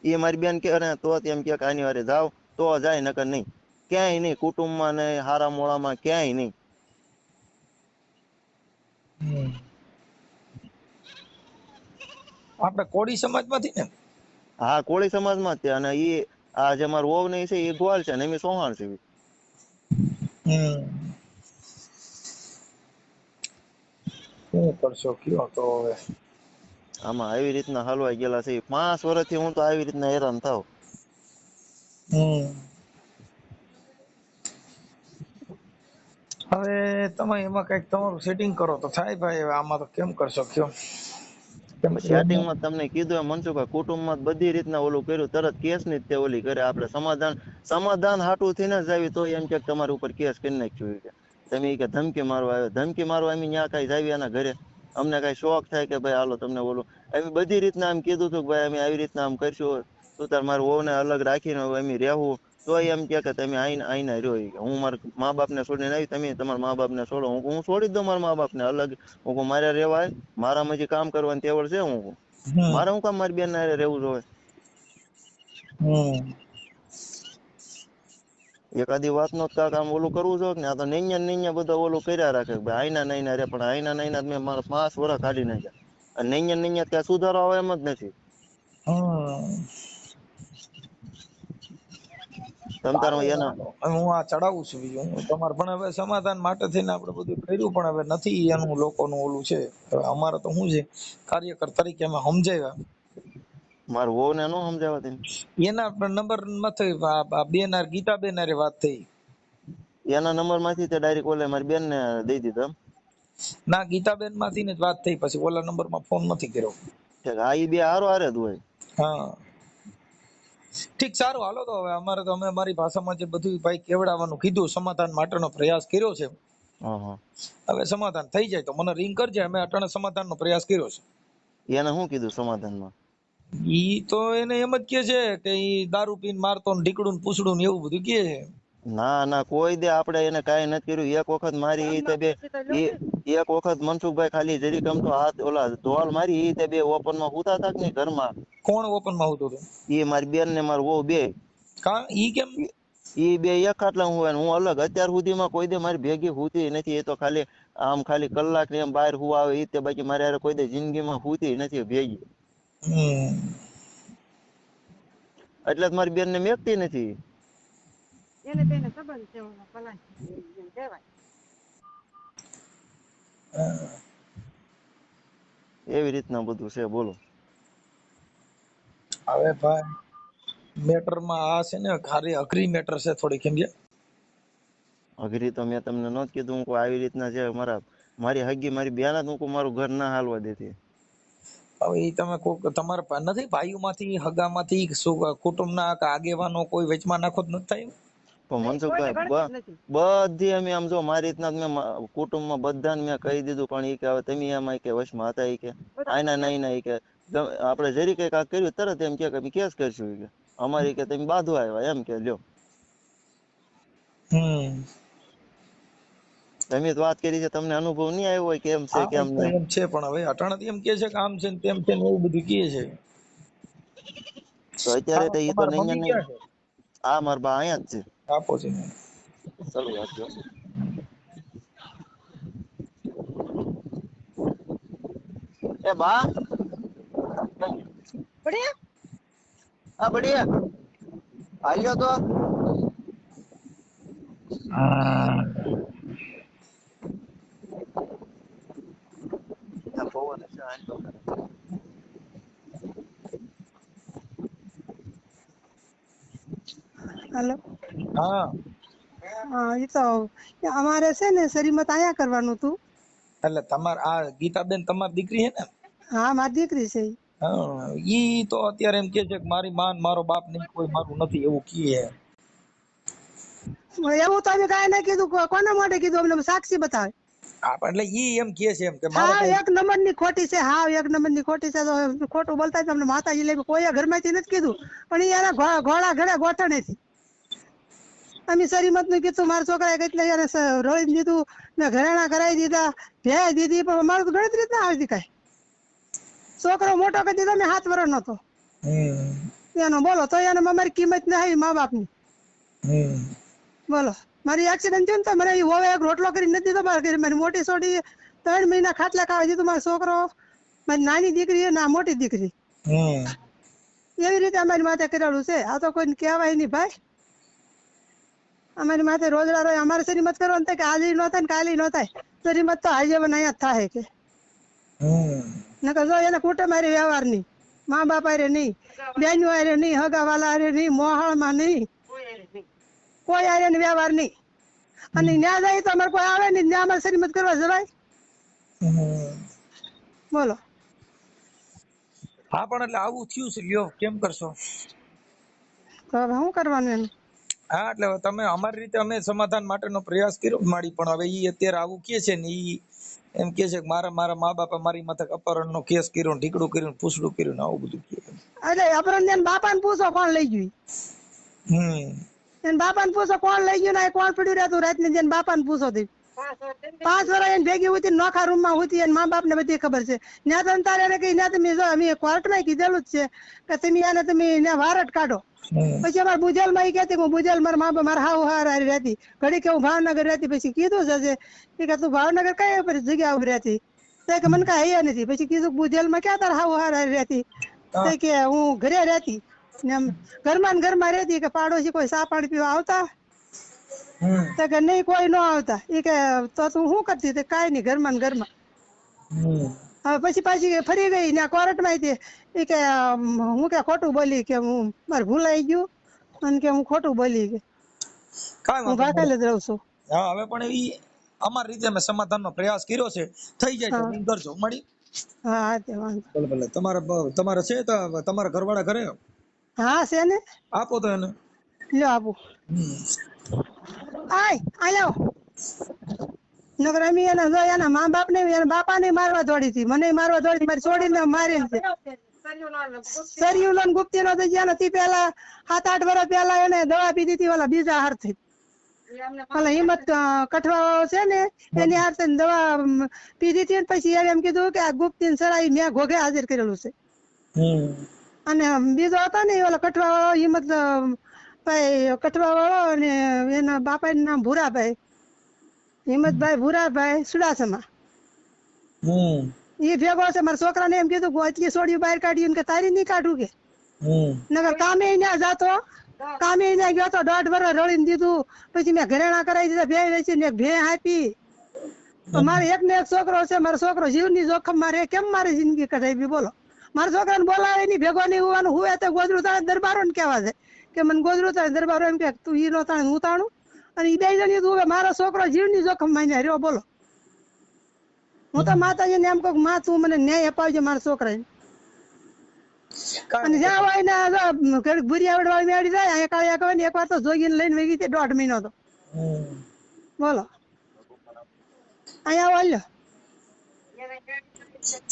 એ મારી બેન કે તો એમ કે આની વારે જાવ તો જાય નકર નહીં, ક્યાંય નહીં, કુટુંબમાં નહીં, હારા મોળામાં ક્યાંય નહીં. આપણે કોળી સમાજમાંથી ને? હા કોળી સમાજમાં જ છે. અને એ આ જે મારું વહુ નહીં છે એ ગોવાળ છે ને એમ સોહાણ છે. શું કરશો કયો તો હવે આમાં આવી રીતના હલવાઈ ગયેલા છે. 5 વર્ષથી હું તો આવી રીતના હેરાન થાવ. હવે તમે એમાં કઈક તમારું સેટિંગ કરો તો થાય ભાઈ. હવે આમાં તો કેમ કરશો કયો? સેટિંગમાં તમને કીધું એમ મનસુખભાઈ, કુટુંબમાં બધી રીતના ઓલું કર્યું, તરત કેસ ની તે ઓલી કરે. આપણે સમાધાન હાટું થઈને જ આવી તો એમ કે તમારી ઉપર કેસ કરી નાખ્યું કે તમે કે ધમકી મારવા આવ્યો. ધમકી મારવા એમ ત્યાં કઈ જાવી એના ઘરે? અમને કઈ શોખ થાય કે ભાઈ હાલો તમને ઓલું એમ બધી રીતના એમ કીધું હતું કે ભાઈ અમે આવી રીતના આમ કરશું, તું તાર મારું વહુને અલગ રાખીને અમે રહેવું. તો એમ કે તમે આઈને રહ્યો. હું મારા મા બાપ ને છોડીને આવી, તમે તમારા મા બાપ ને છોડો. હું છોડી દઉં મારા મા બાપ ને અલગ. હું મારે રેવાય, મારામાં જે કામ કરવાની તેવડ છે. હું મારે હું કામ મારી બેન ને રહેવું જોઈએ? એકાદી વાત નો કામ ઓલું કરવું જોઈએ ને. આ તો નૈયા બધા ઓલું કર્યા રાખે આઈના નૈના રે, પણ આઈના નૈના મેં મારા 5 વર્ષ કાઢી નાખ્યા. અને નૈયા ત્યાં સુધારો આવે એમ જ નથી. હું આ ચડાવું છું બીજું તમારે. પણ હવે સમાધાન માટે થઈને આપણે બધું કર્યું પણ હવે નથી એનું લોકોનું ઓલું છે. હવે અમારે તો શું છે, કાર્યકર તરીકે અમે સમજાવ્યા. મારું વહુ ને ન સમજાવવા દે. એના નંબર માંથી બેન ગીતાબેન હારે વાત થઈ. એના નંબર માંથી તે ડાયરેક્ટ ઓલે મારી બેન ને દઈ દીધો. ના ગીતાબેન માંથી ને જ વાત થઈ, પછી ઓલા નંબર માં ફોન નથી કર્યો. હા એ બે હારે જ હોય. હા ઠીક, સારું હાલો તો હવે અમારે તો અમે અમારી ભાષામાં જે બધું ભાઈ કેવડાવવાનું કીધું, સમાધાન માટેનો પ્રયાસ કર્યો છે. હવે સમાધાન થઈ જાય તો મને રિંગ કરજે. અમે અટાણે સમાધાનનો પ્રયાસ કર્યો છે. એને શું કીધું સમાધાનમાં? ઈ તો એને એમ જ કે છે કે ઈ દારૂ પીને મારતો ને ઢીકડું ને પૂછડું ને એવું બધું કે છે. ના ના કોઈ દે આપણે એને કઈ નથી કર્યું. એક વખત મારી ઈ તે બે એક વખત મનસુખભાઈ ખાલી જરી ગમતો હાથ ઓલા ઢોલ મારી ઈ તે બે ઓપન માં હુતા હતા કે ઘરમાં. કોણ ઓપન માં હુતો હતો? ઈ મારી બેન ને મારું વહુ બે. કા ઈ કેમ? ઈ બે એક ખાટલા હું અલગ. અત્યાર સુધીમાં કોઈ દે મારી ભેગી હુતી નથી. એ તો ખાલી આમ ખાલી કલાક ને એમ બહાર હુવા આવે ઈ તે, બાકી મારી હારે કોઈ દે જિંદગીમાં હુતી નથી ભેગી. એટલે જ મારી બેન ને મેકતી નથી. એને બેને સંબંધ છે ઓલા પલાશ કહેવાય. એવી રીતના બધું છે. બોલો હવે ભાઈ મેટર માં આ છે ને ખાલી અઘરી મેટર છે થોડી. કેમ કે અઘરી તો મેં તમને નહોતું કીધું. હું આવી રીતના છે મારી હગી મારી બેન જ હું મારું ઘર ના હાલવા દેતી. હવે એ તમે તમારે નથી ભાઈઓમાંથી હગામાંથી કુટુંબના આગેવાનો કોઈ વચમાં નાખો જ નથી થાય? પણ મનસુખભાઈ બધી અમે આમ જો મારી રીતના મેં કુટુંબમાં બધાને મેં કહી દીધું. પણ એ કે હવે તમે એમાં કે વશમાં હતા. એ કે આના નહીં ના કે આપણે જરી કઈ કાંક કર્યું તરત એમ કે અમે કેસ કરશું. કે અમારી કે તમે બાંધવા આવ્યા એમ કે લ્યો. તમે વાત કરી છે, તમને અનુભવ નહીં આવ્યો હોય કેમ છે કેમ નહીં? એમ છે પણ હવે અટાણે એમ કે છે કે આમ છે ને તેમ છે ને એવું બધું કહે છે. તો અત્યારે તો ઈ તો નહીં. આ મારા બા અહીંયા જ છે. આપો છે ચાલો રાખજો. એ બા બઢિયા. હા બઢિયા હાલ્યો તો. હાલો. હા હા એ તો અમારે છે ને શરીમત અહીંયા કરવાનું હતું. એટલે તમારે આ ગીતાબેન તમારી દીકરી હે ને? હા મારી દીકરી છે. હા, ઈ તો અત્યારે એમ કે છે કે મારી માં ને મારો બાપ નહીં, કોઈ મારું નથી એવું કહે. એવું તો અમે કાંઈ નહીં કીધું. કોના માટે કીધું? અમને સાક્ષી બતાવે. એટલે ઈ એમ કહે છે એમ કે મારે હા એક નંબર ની ખોટી છે. હા એક નંબર ની ખોટી છે. તો ખોટું બોલતા તમને માતાજી લઈ કોઈ ઘરમાંથી નથી કીધું, પણ ઈ એના ઘોડા ઘરે ગોઠણેથી અમે શરીમત નું કીધું. મારા છોકરાએ કેટલે રોઈ દીધું ને ઘરેણા કરાવી દીધા, ભેજ દીધી, પણ મારું તો ગણતરી જ ના આવતી કઈ. છોકરો મોટો કરી દીધો મેં 7 વર્ષ નતો એનો. બોલો તો એને અમારી કિંમત નહીં મા બાપ ની. બોલો મારી એક્સિડન્ટ થયું ને તો મને હોવે એક રોટલો કરી નથી દીધો. મારી મોટી છોડી 3 મહિના ખાટલા ખાવા દીધું. મારો છોકરો, મારી નાની દીકરી ના મોટી દીકરી, એવી રીતે અમારી માથે કરેલું છે. આ તો કોઈ કહેવાય નહીં ભાઈ. અમારી માથે રોજડા રોજ અમારે શરીમત કરવાનું થાય કે આજે ન થાય ને કાલે ન થાય. શરીમત તો આજે અહીંયા જ થાય કે નકર જો એને કુટુંબ હારે વ્યવહાર નહીં, મા બાપ હારે નહીં, બેનો હારે નહીં, હગાવાલા હારે નહીં, મોહાળમાં નહીં, કોઈ હારે વ્યવહાર નહીં. અને ન્યા જાય તો અમારે કોઈ આવે નહીં, ન્યા અમારે શરીમત કરવા જવાય? બોલો. હા પણ એટલે આવું થયું છે, લ્યો કેમ કરશો? તો હવે શું કરવાનું એનું? હા એટલે તમે અમારી રીતે અમે સમાધાન માટેનો પ્રયાસ કર્યો માડી, પણ હવે ઈ અત્યારે આવું કે છે ને ઈ એમ કે છે કે મારા મા બાપે મારી માથે અપહરણનો કેસ કર્યો, ઢીકડું કર્યું, પૂછડું કર્યું ને આવું બધું કે. એટલે અપહરણ બાપાને પૂછો કોણ લઈ ગયું. એને બાપાને પૂછો કોણ લઈ ગયું ને કોણ પડ્યું રહેતું રાત ને. બાપાને પૂછો થી 5 વર્ષ એને ભેગી હોતી, નોખા રૂમ માં હોતી, અને મા બાપ ને બધી ખબર છે. ત્યાં તો તારે કઈ ત્યાં તમે જો અમે કોર્ટમાં કીધેલું જ છે કે તમે એને તમે વારટ કાઢો. પછી અમારે બુજલ માં કહેતી હું બુજલ મારા હાવ હારી રહેતી, ઘડી કે હું ભાવનગર રહેતી. પછી કીધું છે કે તું ભાવનગર કઈ જગ્યા ઉભી રહેતી? તો કે મને કઈ હૈયા નથી. પછી કીધું બુજલ માં ક્યાં તાર હાવ હારી રહેતી? તો કે હું ઘરે રહેતી ને ઘરમાં ને ઘરમાં રહેતી. કે પાડોશી કોઈ ચા પાણી પીવા આવતા? તો કે નહીં કોઈ ન આવતા. એ કે તો તું શું કરતી? તો કાંઈ નહીં, ઘરમાં ને ઘરમાં. હવે પછી પાછી ફરી ગઈ ને કોર્ટમાં. એ કે હું કે ખોટું બોલી, કે હું મારે ભૂલાઈ ગયું અને કે હું ખોટું બોલી, કે હું ભાગેલ જ રહું છું. હા હવે પણ ઈ અમારી રીતે અમે સમાધાનનો પ્રયાસ કર્યો છે, થઈ જાય તો રિંગ કરજો મળી. હા તે વાંધો ભલે તમારે છે તો તમારા ઘરવાળા ઘરે? હા છે ને. આપો તો એને. લ્યો આપું. આયો નગર અમે એના મા બાપ ને એના બાપા ને મારવા દોડી હતી, મને મારવા દોડી, મારી છોડીને મારી છે. સરિયુલન ગુપ્તી નો જ્યાં નથી પેલા 7-8 વર્ષ પેલા એને દવા પીધી હતી, ઓલા બીજા હારથી ઓલા હિંમત કઠવા છે ને એની હારથી દવા પીધી હતી. પછી એને એમ કીધું કે આ ગુપ્તી સરાઈ મેં ઘોઘે હાજર કરેલું છે. અને બીજો હતો ને ઓલા કઠવા વાળો હિંમત ભાઈ કઠવા વાળો, અને એના બાપા નું નામ ભૂરાભાઈ, હિંમતભાઈ ભૂરાભાઈ સુડાસમા. એ ભેગો છે. મારા છોકરાને એમ કીધું એટલી છોડી બહાર કાઢ્યું કે તારી નહીં કાઢું કે નગર કામે ના જાતો. કામે ના ગયો તો 1.5 વર્ષ રળીને દીધું. પછી મેં ઘરેણા કરાવી દીધા, ભે વેચી ને ભે આપી. મારે એક ને એક છોકરો છે. મારો છોકરો જીવની જોખમ મારે કેમ મારી જિંદગી કઢાવી? બોલો. મારા છોકરાને બોલાવે નહીં, ભેગો નહીં હોવાનું. હું તો ગોજરું તાણે દરબારો ને કેવા છે કે મને ગોજરું તાણે દરબારો એમ કે તું ઈ નો તાણે હું તાણું. અને ઈ 2 જણી તું મારો છોકરો જીવની જોખમ માન્યા રહ્યો. બોલો. હું તો માતાજીને એમ કહું માં તું મને ન્યાય અપાવજો મારા છોકરાને. અને જ્યાં હોય ને ભૂરિયા વડવાળી મેળી જાય અહીંયા કાળિયા કહે ને એકવાર તો જોગીને લઈને વહી ગઈ 1.5 મહિનો તો. બોલો અહીંયા વાલ્યો.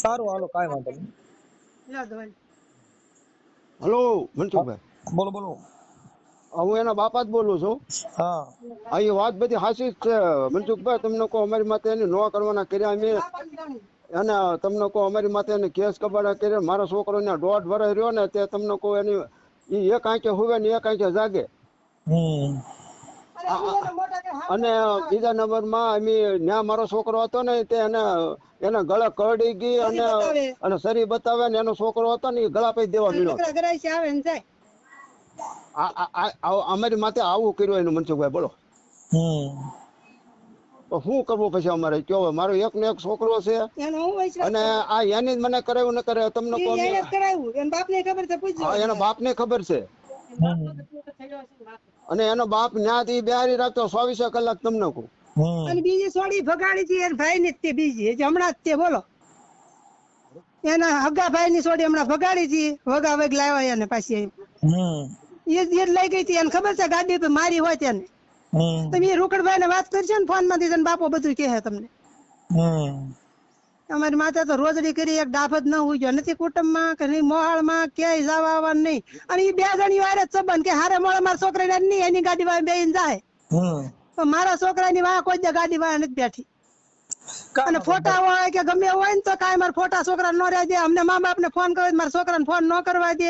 સારું હાલો કાંઈ વાંધો નહીં. હલો મનસુખભાઈ. બોલો બોલો. હું એના બાપા જ બોલું છું. હા અહીં વાત બધી સાચી જ છે મનસુખભાઈ. તમને કહો અમારી માથે એને ન કરવાના કર્યા અમે, અને તમને કહો અમારી માથે એને કેસ કબાડા કર્યા. મારો છોકરો ને 1.5 વર્ષ રહ્યો ને તે તમને કહો એની ઈ એક આંખે હુવે ને એક આંખે જાગે. અને બીજા નંબરમાં અમે ત્યાં મારો છોકરો હતો ને તે એના ગળે કરડી ગઈ અને શરીર બતાવે ને એનો છોકરો હતો ને એ ગળા પૈ દેવા મળ્યો. અમારી માથે આવું કર્યું એનું મનસુખભાઈ. બોલો શું કરવું પછી અમારે? કયો મારો એક ને એક છોકરો છે અને આ એની મને કરાવ્યું ન કરે તમને એના બાપ ને ખબર છે. અને એનો બાપ ન્યાથી બેહારી રાખતો 24 કલાક તમને કહું. અને બીજી સોડી ભગાડી હતી એના ભાઈ ની તે બીજી હમણાં જ તે બોલો એના હગા ભાઈ ની સોડી હમણાં ભગાડી હતી વગા વગ લાવ્યા એને પાછી એ જ લઈ ગઈ હતી એને ખબર છે ગાડી પર મારી હોય તેને તમે રોકડભાઈ ને વાત કરશો ને ફોન માંથી તને બાપો બધું કહે તમને અમારી માતા તો રોજડી કરી એક ડાફત ન હોય ગયો નથી કુટુંબમાં કે નહીં મોહાળમાં ક્યાંય જવા આવવાનું નહીં અને એ 2 જણી વારે જ સંબંધ કે હારે મળે મારા છોકરા નહીં એની ગાડી વાળા બેહીને જાય તો મારા છોકરાની વાહ કોઈ દે ગાડી વાળા નથી બેઠી અને ફોટા હોય કે ગમે હોય ને તો કાંઈ મારા ફોટા છોકરા ન રહ્યા દે અમને મા બાપ ને ફોન કરે મારા છોકરાને ફોન ન કરવા દે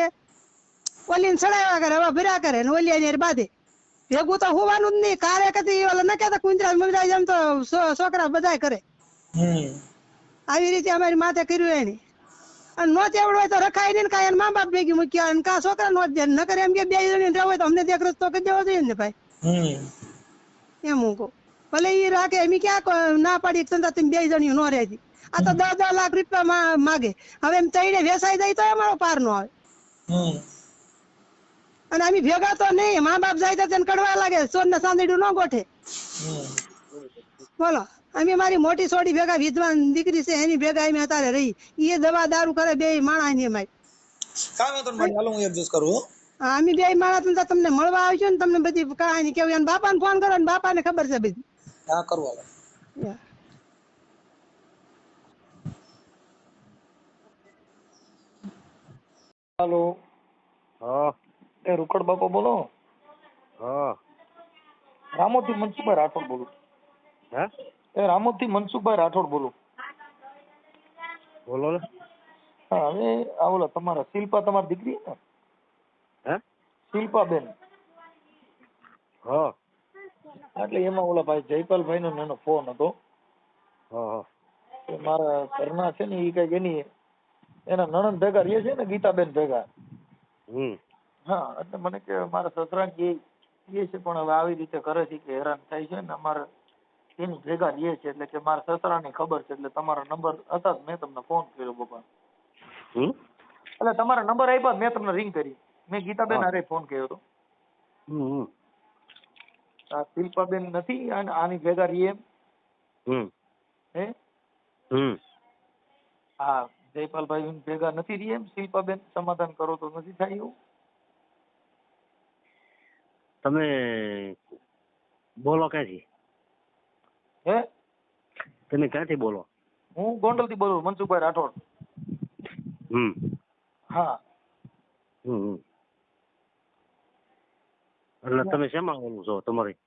ઓલી ને ચડાવ્યા કરે હવે ભર્યા કરે ને ઓલી એની બાધે ભેગું તો હોવાનું જ નહીં કારે કદી ઓલા ન કહેતા કુંજરા મુંજરા જેમ તો છોકરા બધા કરે આવી રીતે અમારી માથે કર્યું એની અને નો ચેવડો હોય તો રખાય નહીં ને કાંઈ મા બાપ ભેગી મૂક્યા અને કા છોકરા નો જ ન કરે એમ કે 2 જણી રહેવું હોય તો અમને એક રસ્તો કરી દેવો જોઈએ ને ભાઈ એમ હું કહું ભલે એ રાખે એમ ક્યાં ના પાડી તમે 2 જણી નો રહેતી આ તો 10 લાખ રૂપિયા માગે હવે એમ તઈને વેસાઈ જાય તો અમારો પાર નો આવે અને અમે ભેગા તો નહીં મા બાપ જાય તો તેને કડવા લાગે સોન ને સાંદડ્યું ન ગોઠે બોલો અમે મારી મોટી સોડી ભેગા વિદ્વાન દીકરી છે એની ભેગા અમે અત્યારે રહી એ દવા દારૂ કરે 2 માણસ ની અમારી અમે 2 માણસ તમને મળવા આવજો ને તમને બધી કહાની કેવું એને બાપા ને ફોન કરો ને બાપા ને ખબર છે બધી હાલો હા એ રોકડ બાપા બોલો હા રામોદ થી મનસુખભાઈ રાઠોડ બોલું હે એ રામોદ થી મનસુખભાઈ રાઠોડ બોલું બોલો ને હા હવે આ ઓલા તમારા શિલ્પા તમારી દીકરી ને હે શિલ્પા બેન હા એટલે એમાં ઓલા ભાઈ જયપાલભાઈ નો એનો ફોન હતો હા મારા ઘરના છે ને એ કઈક એની એના નણંદ ભેગા રહે છે ને ગીતાબેન ભેગા હા એટલે મને કે મારા સસરા એ છે પણ હવે આવી રીતે કરે છે કે હેરાન થાય છે ને અમારે એની ભેગા રહે છે એટલે કે મારા સસરા ની ખબર છે એટલે તમારા નંબર હતા મેં તમને ફોન કર્યો બાપા એટલે તમારા નંબર આપ્યા મેં તમને રિંગ કરી મેં ગીતાબેન હારે ફોન કર્યો હતો આ શિલ્પાબેન નથી આની ભેગા રહીએ એમ હે હા જયપાલભાઈ ભેગા નથી રહીએ એમ શિલ્પાબેન સમાધાન કરો તો નથી થાય એવું તમે બોલો ક્યાંથી હે તમે ક્યાંથી બોલો હું ગોંડલ થી બોલું મનસુખભાઈ રાઠોડ હા એટલે તમે શેમાં બોલું છો તમારી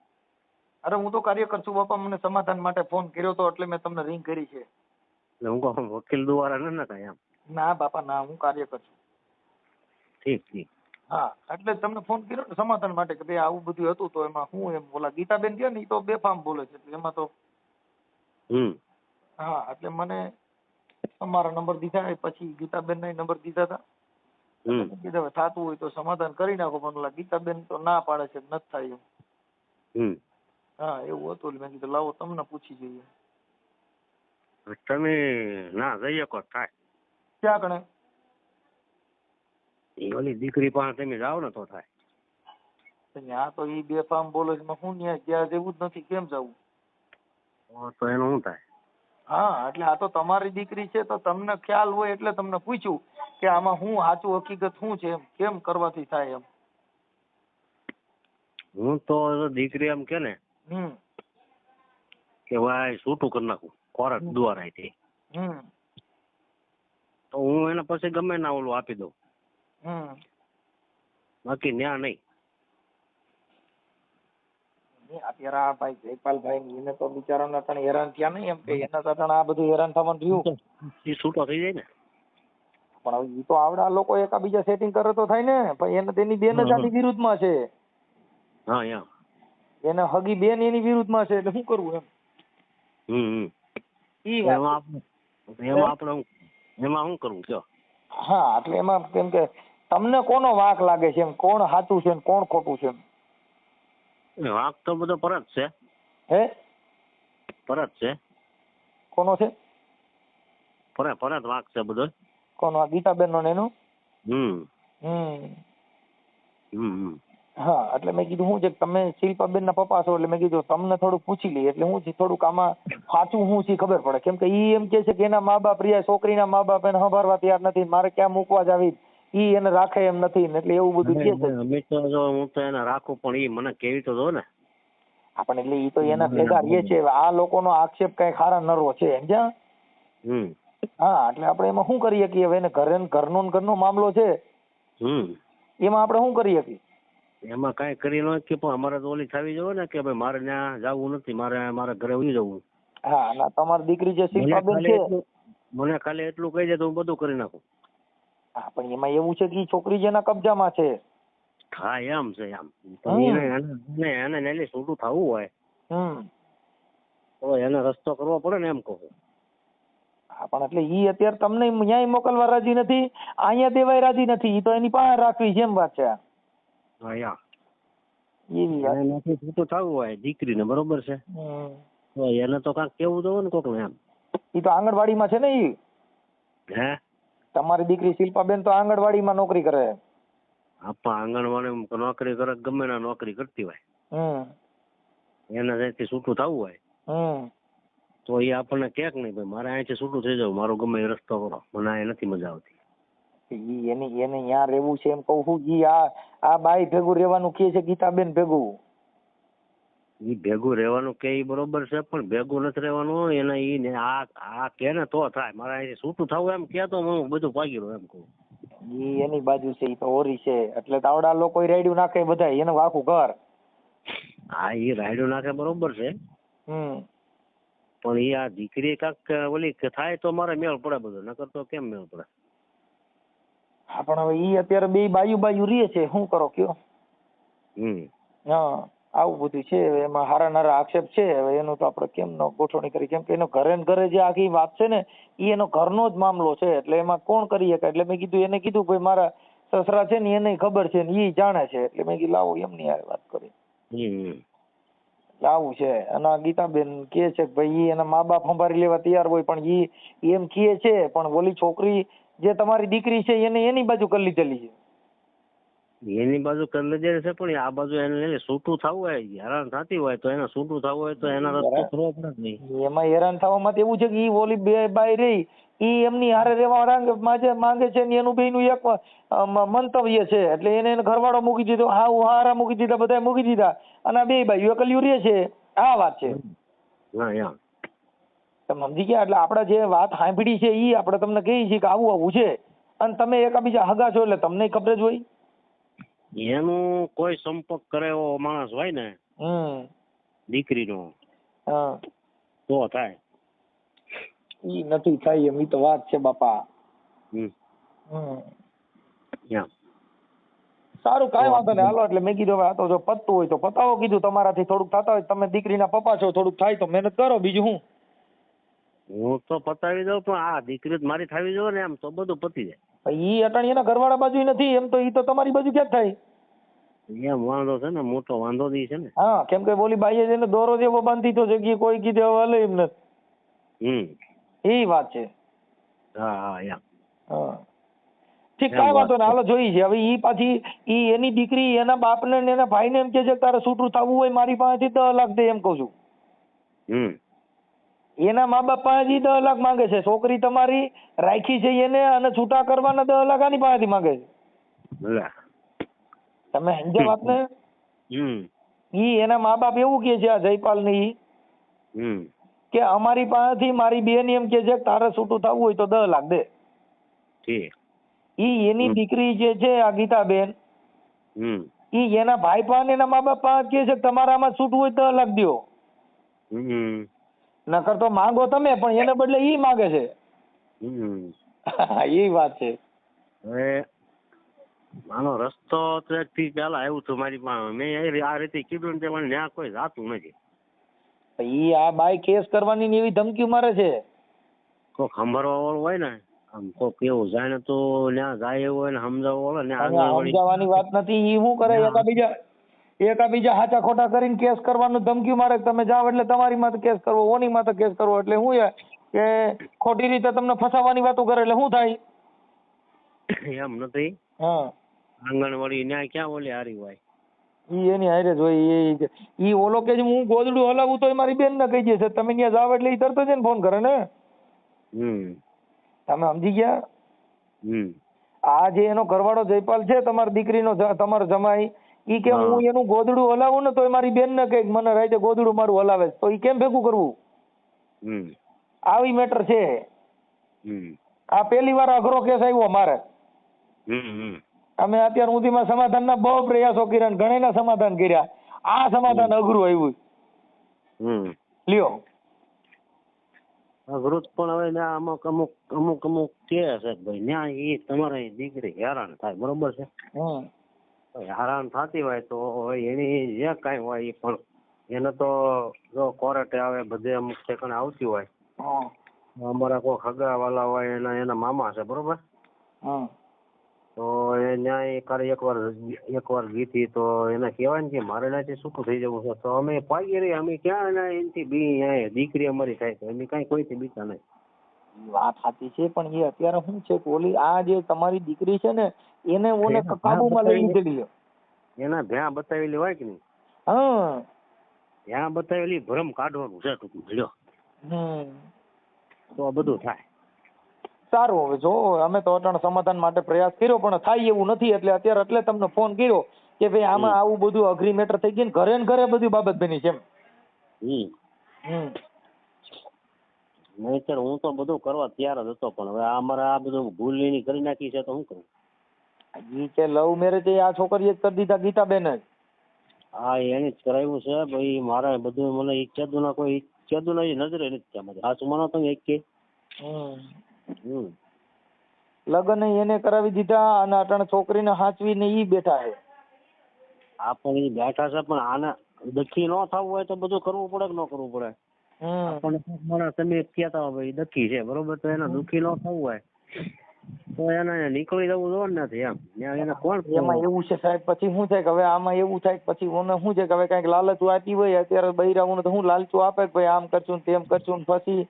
અરે હું તો કાર્યકર છું બાપા મને સમાધાન માટે ફોન કર્યો તો એટલે મેં તમને રિંગ કરી છે એટલે હું કહું વકીલ દ્વારા ન કાંઈ એમ ના બાપા ના હું કાર્યકર છું ઠીક હા એટલે તમને ફોન કર્યો ને સમાધાન માટે કે ભાઈ આવું બધું હતું તો એમાં હું એમ ઓલા ગીતાબેન છે ને એ તો બેફામ બોલે છે એમાં તો હા એટલે મને અમારા નંબર દીધા પછી ગીતાબેન ના નંબર દીધા હતા કીધું થતું હોય તો સમાધાન કરી નાખો પણ ઓલા ગીતાબેન તો ના પાડે છે નથી થાય એમ હા એવું હતું મેં કીધું લાવો તમને પૂછી જોઈએ તમે ના જઈ શકો થાય ક્યાં કણે ઓલી દીકરી પાસે તમે જાઓ ને તો થાય ત્યાં તો એ બેફામ બોલે છે હું ત્યાં જેવું જ નથી કેમ જવું તો એનું શું થાય હા એટલે આ તો તમારી દીકરી છે તો તમને ખ્યાલ હોય એટલે તમને પૂછ્યું કે આમાં શું સાચું હકીકત શું છે એમ કેમ કરવાથી થાય એમ હું તો દીકરી એમ કે ને કે ભાઈ છૂટું કરી નાખું કોર્ટ દ્વારા તો હું એને પછી ગમે ના ઓલું આપી દઉં બાકી ન્યા નહીં અત્યારે આ ભાઈ જયપાલભાઈ એને તો બિચારાને તને હેરાન થયા નહીં એમ કે એના સાથે આ બધું હેરાન થવાનું થયું એ છૂટો થઈ જાય ને પણ હવે એ તો આવડા લોકો એકાબીજા સેટિંગ કરે તો થાય ને પણ એને તેની બેન જ આની વિરુદ્ધમાં છે હા એને હગી બેન એની વિરુદ્ધમાં છે એટલે શું કરવું એમ એમાં શું કરવું કયો હા એટલે એમાં કેમ કે તમને કોનો વાંક લાગે છે એમ કોણ સાચું છે કોણ ખોટું છે વાંક તો બધો પરત છે હે પરત છે કોનો છે પરત વાંક છે બધો કોનો આ ગીતાબેન નો એનો હા એટલે મેં કીધું શું છે કે તમે શિલ્પાબેન ના પપ્પા છો એટલે મેં કીધું તમને થોડુંક પૂછી લઈએ એટલે હું છે થોડુંક આમાં સાચું શું છે ખબર પડે કેમ કે ઈ એમ કે છે કે એના મા બાપ રહ્યા છોકરીના મા બાપ એને સંભાળવા તૈયાર નથી મારે ક્યાં મૂકવા જ આવી ઈ એને રાખે એમ નથી એટલે એવું બધું કે છે. અમે તો જો હું તો એને રાખું પણ ઈ મને કેવી તો દો ને આપણે એટલે ઈ તો એના ભેગા રહે છે આ લોકોનો આક્ષેપ કઈ ખારા નરવો છે સમજ્યા. હા એટલે આપણે એમાં શું કરીએ કે હવે એને ઘરનો મામલો છે એમાં આપણે શું કરીએ કે એમાં કઈ કરી ન કે પણ અમારે તો ઓલી થવી જોઈએ ને કે ભાઈ મારે ત્યાં જવું નથી મારે મારા ઘરે ઉઈ જવું. હા ના તમારી દીકરી જે શિલ્પાબેન છે મને ખાલી એટલું કહી દે તો હું બધું કરી નાખું. હા પણ એમાં એવું છે કે ઈ છોકરી જેના કબજામાં છે. હા એમ છે એમ એને નેલી છૂટું થવું હોય તો એને રસ્તો કરવો પડે ને એમ કહું. હા પણ એટલે ઈ અત્યારે તમને ન્યાય મોકલવા રાજી નથી અહીંયા દેવાય રાજી નથી ઈ તો એની પાસે રાખવી જેમ વાત છે. એનાથી છૂટું થવું હોય દીકરીને બરોબર છે તો એને તો કાંઈક કેવું દો ને કોક એમ. ઈ તો આંગણવાડીમાં છે ને ઈ. હે તમારી દીકરી શિલ્પાબેન તો આંગણવાડીમાં નોકરી કરે. આપા આંગણવાડી નોકરી કરે ગમે ના નોકરી કરતી હોય એને ત્યાંથી છૂટું થવું હોય તો એ આપણને ક્યાંક નહીં ભાઈ મારે અહીંથી છૂટું થઈ જવું મારો ગમે એ રસ્તો કરો મને આ નથી મજા આવતી. એને ત્યાં રહેવું છે એમ કહું છું ઈ આ બાઈ ભેગું રહેવાનું કે છે ગીતાબેન ભેગું. ઈ ભેગું રહેવાનું કે ઈ બરોબર છે પણ ભેગું નથી રહેવાનું એને ઈ આ કે ને તો થાય મારે અહીંથી છૂટું થવું એમ કે તો હું બધું ભાગી રહ્યો એમ કહું. ઈ એની બાજુ છે ઈ તો ઓરી છે એટલે તાવડા લોકો રાયડું નાખે બધા એનું આખું ઘર. હા ઈ રાયડું નાખે બરોબર છે પણ ઈ આ દીકરી કાક ઓલી થાય તો મારે મેળ પડે બધું નકર તો કેમ મેળ પડે. હા પણ હવે ઈ અત્યારે બે બાજુ રહે છે શું કરો કયો. હા આવું બધું છે એમાં હારા નારા આક્ષેપ છે હવે એનું તો આપણે કેમ ન ગોઠવણી કરી કેમ કે એનો ઘરે ને ઘરે જે આખી વાત છે ને ઈ એનો ઘરનો જ મામલો છે એટલે એમાં કોણ કરી શકે એટલે મેં કીધું એને કીધું ભાઈ મારા સસરા છે ને એને ખબર છે ને ઈ જાણે છે એટલે મેં કીધું લાવો એમની યાર વાત કરી આવું છે. અને ગીતાબેન કે છે કે ભાઈ એના મા બાપ સંભાળી લેવા તૈયાર હોય પણ ઈ એમ કહે છે પણ ઓલી છોકરી જે તમારી દીકરી છે એને એની બાજુ કરી લીધેલી છે. એની બાજુ કરી લીધેલી છે પણ આ બાજુ એને છૂટું થવું હોય હેરાન થતી હોય તો એને છૂટું થવું હોય તો એના રસ્તો કરવો પડે નહીં. એમાં હેરાન થવામાં એવું છે કે ઈ ઓલી બે બાઈ રહી ઈ એમની હારે રહેવા માંગે છે ને એનું બેયનું એક મંતવ્ય છે એટલે એને ઘરવાળો મૂકી દીધો હારા મૂકી દીધા બધા મૂકી દીધા અને આ બે બાઈઓ એકલ્યું રહે છે આ વાત છે. તમે સમજી ગયા એટલે આપણે જે વાત સાંભળી છે ઈ આપણે તમને કહીએ છીએ કે આવું છે અને તમે એકાબીજા હગા છો એટલે તમને ખબર જ હોય. એનું કોઈ સંપર્ક કરે એવો માણસ હોય ને દીકરીનો તો થાય ઈ નથી થાય એમ ઈ તો વાત છે બાપા. સારું કાંઈ વાંધો નહીં હાલો એટલે મેં કીધું હવે આ તો જો પતતું હોય તો પતાવો કીધું તમારાથી થોડુંક થતા હોય તમે દીકરીના પપ્પા છો થોડુંક થાય તો મહેનત કરો બીજું હું. હું તો પતાવી દઉં પણ આ દીકરી મારી થવી જોઈએ ને એમ તો બધું પતી જાય. ઈ અટાણી એના ઘરવાળા બાજુ નથી એમ તો ઈ તો તમારી બાજુ ક્યાં થાય. એમ વાંધો છે ને મોટો વાંધો દી છે ને. હા કેમ કે બોલી બાઈએ જેને દોરો જેવો બાંધી તો જગ્યાએ કોઈ કીધે હવે હલે એમ નથી. એ વાત છે. હા ઠીક કાંઈ વાંધો ને હાલો જોઈ છે હવે ઈ પાછી ઈ એની દીકરી એના બાપને ને એના ભાઈને એમ કે છે તારે છૂટું થવું હોય મારી પાસેથી 10 લાખ દે એમ કહું છું. એના મા બાપ પાસેથી 10 લાખ માંગે છે છોકરી તમારી રાખી છે એને અને છૂટા કરવાના 10 લાખ આની પાસેથી માંગે છે. તમે સમજ્યા વાત ને. ઈ એના મા બાપ એવું કે છે આ જયપાલ ને ઈ કે અમારી પાસેથી મારી બેન એમ કે છે તારે છૂટું થવું હોય તો 10 લાખ દે. ઈ એની દીકરી જે છે આ ગીતાબેન ઈ એના ભાઈ પાસે એના મા બાપ પાસે કે છે તમારામાં છૂટવું હોય 10 લાખ દો. નકર તો માંગો તમે પણ એને બદલે ઈ માંગે છે. એ વાત છે. હવે આનો રસ્તો થી પેલા આવ્યું હતું મારી પાસે મેં આ રીતે કીધું ને મને ત્યાં કોઈ જાતું નથી. ઈ આ બાઈ કેસ કરવાની ને એવી ધમકી મારે છે. કોક સંભાળવા વાળું હોય ને આમ કોક એવું જાય તો ત્યાં જાય એવું હોય ને સમજાવવા વાળો સમજાવવાની વાત નથી. ઈ શું કરે એકાબીજા હાચા ખોટા કરીને કેસ કરવાનું ધમકી મારે તમે જાવ એટલે તમારી માથે કેસ કરવો ઓની માથે કેસ કરવો એટલે શું કે ખોટી રીતે તમને ફસાવવાની વાતો કરે એટલે શું થાય. એમ નથી. આંગણવાડી ન્યાય ક્યાં ઓલી હારી હોય? ઈ એની હારે જ હોય. ઈ ઓલો કે છે હું ગોદડું હલાવું તો મારી બેન ને કહી દે તમે ત્યાં જાવ એટલે ઈ તરત જ ફોન કરે ને. તમે સમજી ગયા? આ જે એનો ઘરવાળો જયપાલ છે તમારી દીકરીનો તમારો જમાઈ, ઈ કે હું એનું ગોદડું હલાવું ને તો મારી બેન ને કહે મને રાતે ગોદડું મારું હલાવે તો ઈ કેમ ભેગું કરવું? આવી મેટર છે. આ પહેલી વાર અઘરો કેસ આવ્યો મારે. અમે અત્યાર સુધીમાં સમાધાનના બહુ પ્રયાસો કર્યા, ઘણા સમાધાન કર્યા. આ સમાધાન અઘરું આવ્યું. લ્યો અઘરું પણ હવે અમુક અમુક અમુક અમુક કે છે ભાઈ ન્યા એ તમારી દીકરી હેરાન થાય, બરોબર છે? હેરાન થતી હોય તો એની જે કઈ હોય એ પણ એને તો જો કોર્ટે આવે બધે અમુક ઠેકાણે આવતી હોય. અમારા કોઈ હગા વાલા હોય એના મામા છે, બરોબર? તો એ ન્યાય કરે એકવાર ગીતી તો એને કહેવાય ને કે મારે એનાથી છૂટું થઈ જવું છે, તો અમે પાગી રહી. અમે ક્યાં એનાથી બી દીકરી અમારી થાય તો અમે કઈ કોઈથી બીતા નહીં. વાત સાચી છે પણ એ અત્યારે શું છે કે ઓલી આ જે તમારી દીકરી છે ને એને ઓને કાબુમાં લઈ લીધેલી. એના ભ્યાં બતાવેલી હોય કે નહીં? ભ્યાં બતાવેલી ભરમ કાઢવાનું છે ટૂંકમાં. તો બધું થાય. સારું, હવે જો અમે તો અટાણ સમાધાન માટે પ્રયાસ કર્યો પણ થાય એવું નથી એટલે અત્યારે એટલે તમને ફોન કર્યો કે ભાઈ આમાં આવું બધું અઘરી મેટર થઈ ગઈ ને ઘરે બધી બાબત બની છે એમ. નહીતર હું તો બધું કરવા તૈયાર જ હતો પણ હવે અમારે આ બધું ભૂલ એની કરી નાખી છે તો શું કરું? ઈ કે લવ મેરેજ આ છોકરીએ જ કરી દીધા ગીતાબેન જ. હા એને જ કરાવ્યું છે ભાઈ. મારે બધું મને ઈચ્છાદુના કોઈ ઈચ્છાદુના નજરે નથી. સાચું માનો તમે એક કે લગ્ન એને કરાવી દીધા અને અટાણે છોકરીને હાચવીને ઈ બેઠા છે. આ પણ ઈ બેઠા છે પણ આને દખી ન થવું હોય તો બધું કરવું પડે કે ન કરવું પડે? આપણને તમે કહેતા ભાઈ દખી છે, બરોબર? તો એને દુખી ન થવું હોય તો એને નીકળી જવું જોઈએ નથી એમ. એને કોણ એમાં એવું છે સાહેબ, પછી શું થાય કે હવે આમાં એવું થાય પછી ઓને શું છે કે હવે કઈક લાલચું આપી હોય અત્યારે બૈરાઓને તો હું લાલચું આપે કે ભાઈ આમ કરશું ને તેમ કરશું ને પછી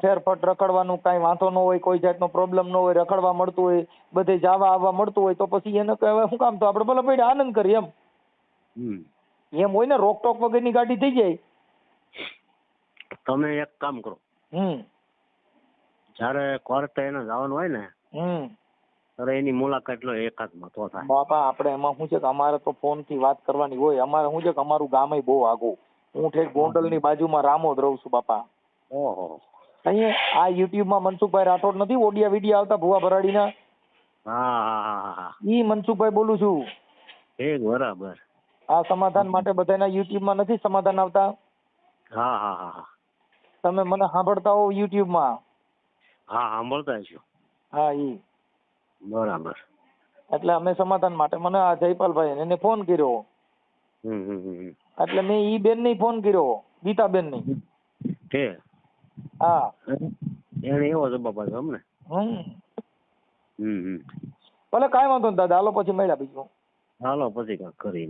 ફેરફટ રખડવાનું કઈ વાંધો ન હોય, કોઈ જાતનો પ્રોબ્લેમ ન હોય, રખડવા મળતું હોય, બધે જવા આવવા મળતું હોય તો પછી એને કહેવાય શું કામ તો આપણે ભલે ભાઈ આનંદ કરીએ એમ હોય ને. રોકટોક વગરની ગાડી થઈ જાય. તમે એક કામ કરો, જયારે કોર્ટે એને જવાનું હોય ને ત્યારે એની મુલાકાત લો એકાદમાં તો થાય. બાપા આપણે એમાં શું છે કે અમારે તો ફોન થી વાત કરવાની હોય. અમારે શું છે કે અમારું ગામ બહુ આગું. હું ઠેક ગોંડલ ની બાજુમાં રામોદ રહું છું બાપા. ઓહો. અહીંયા આ યુટ્યુબ માં મનસુખભાઈ રાઠોડ નથી ઓડિયા વિડિયા આવતા ભુવા ભરાડીના? હા. ઈ મનસુખભાઈ બોલું છું. બરાબર. આ સમાધાન માટે બધાના યુટ્યુબ માં નથી સમાધાન આવતા? હા. તમે મને સાંભળતા હો યુટ્યુબ માં? હા સાંભળતા છો. હા ઈ બરાબર. એટલે અમે સમાધાન માટે મને આ જયપાલભાઈ એને ફોન કર્યો. એટલે મેં ઈ બેન ને ફોન કર્યો, ગીતાબેન ની. હા એને એવો જવાબ આપ્યો અમને. ભલે કાંઈ વાંધો નહીં દાદા, હાલો પછી મળ્યા બીજું. હાલો પછી કાંઈક કરી.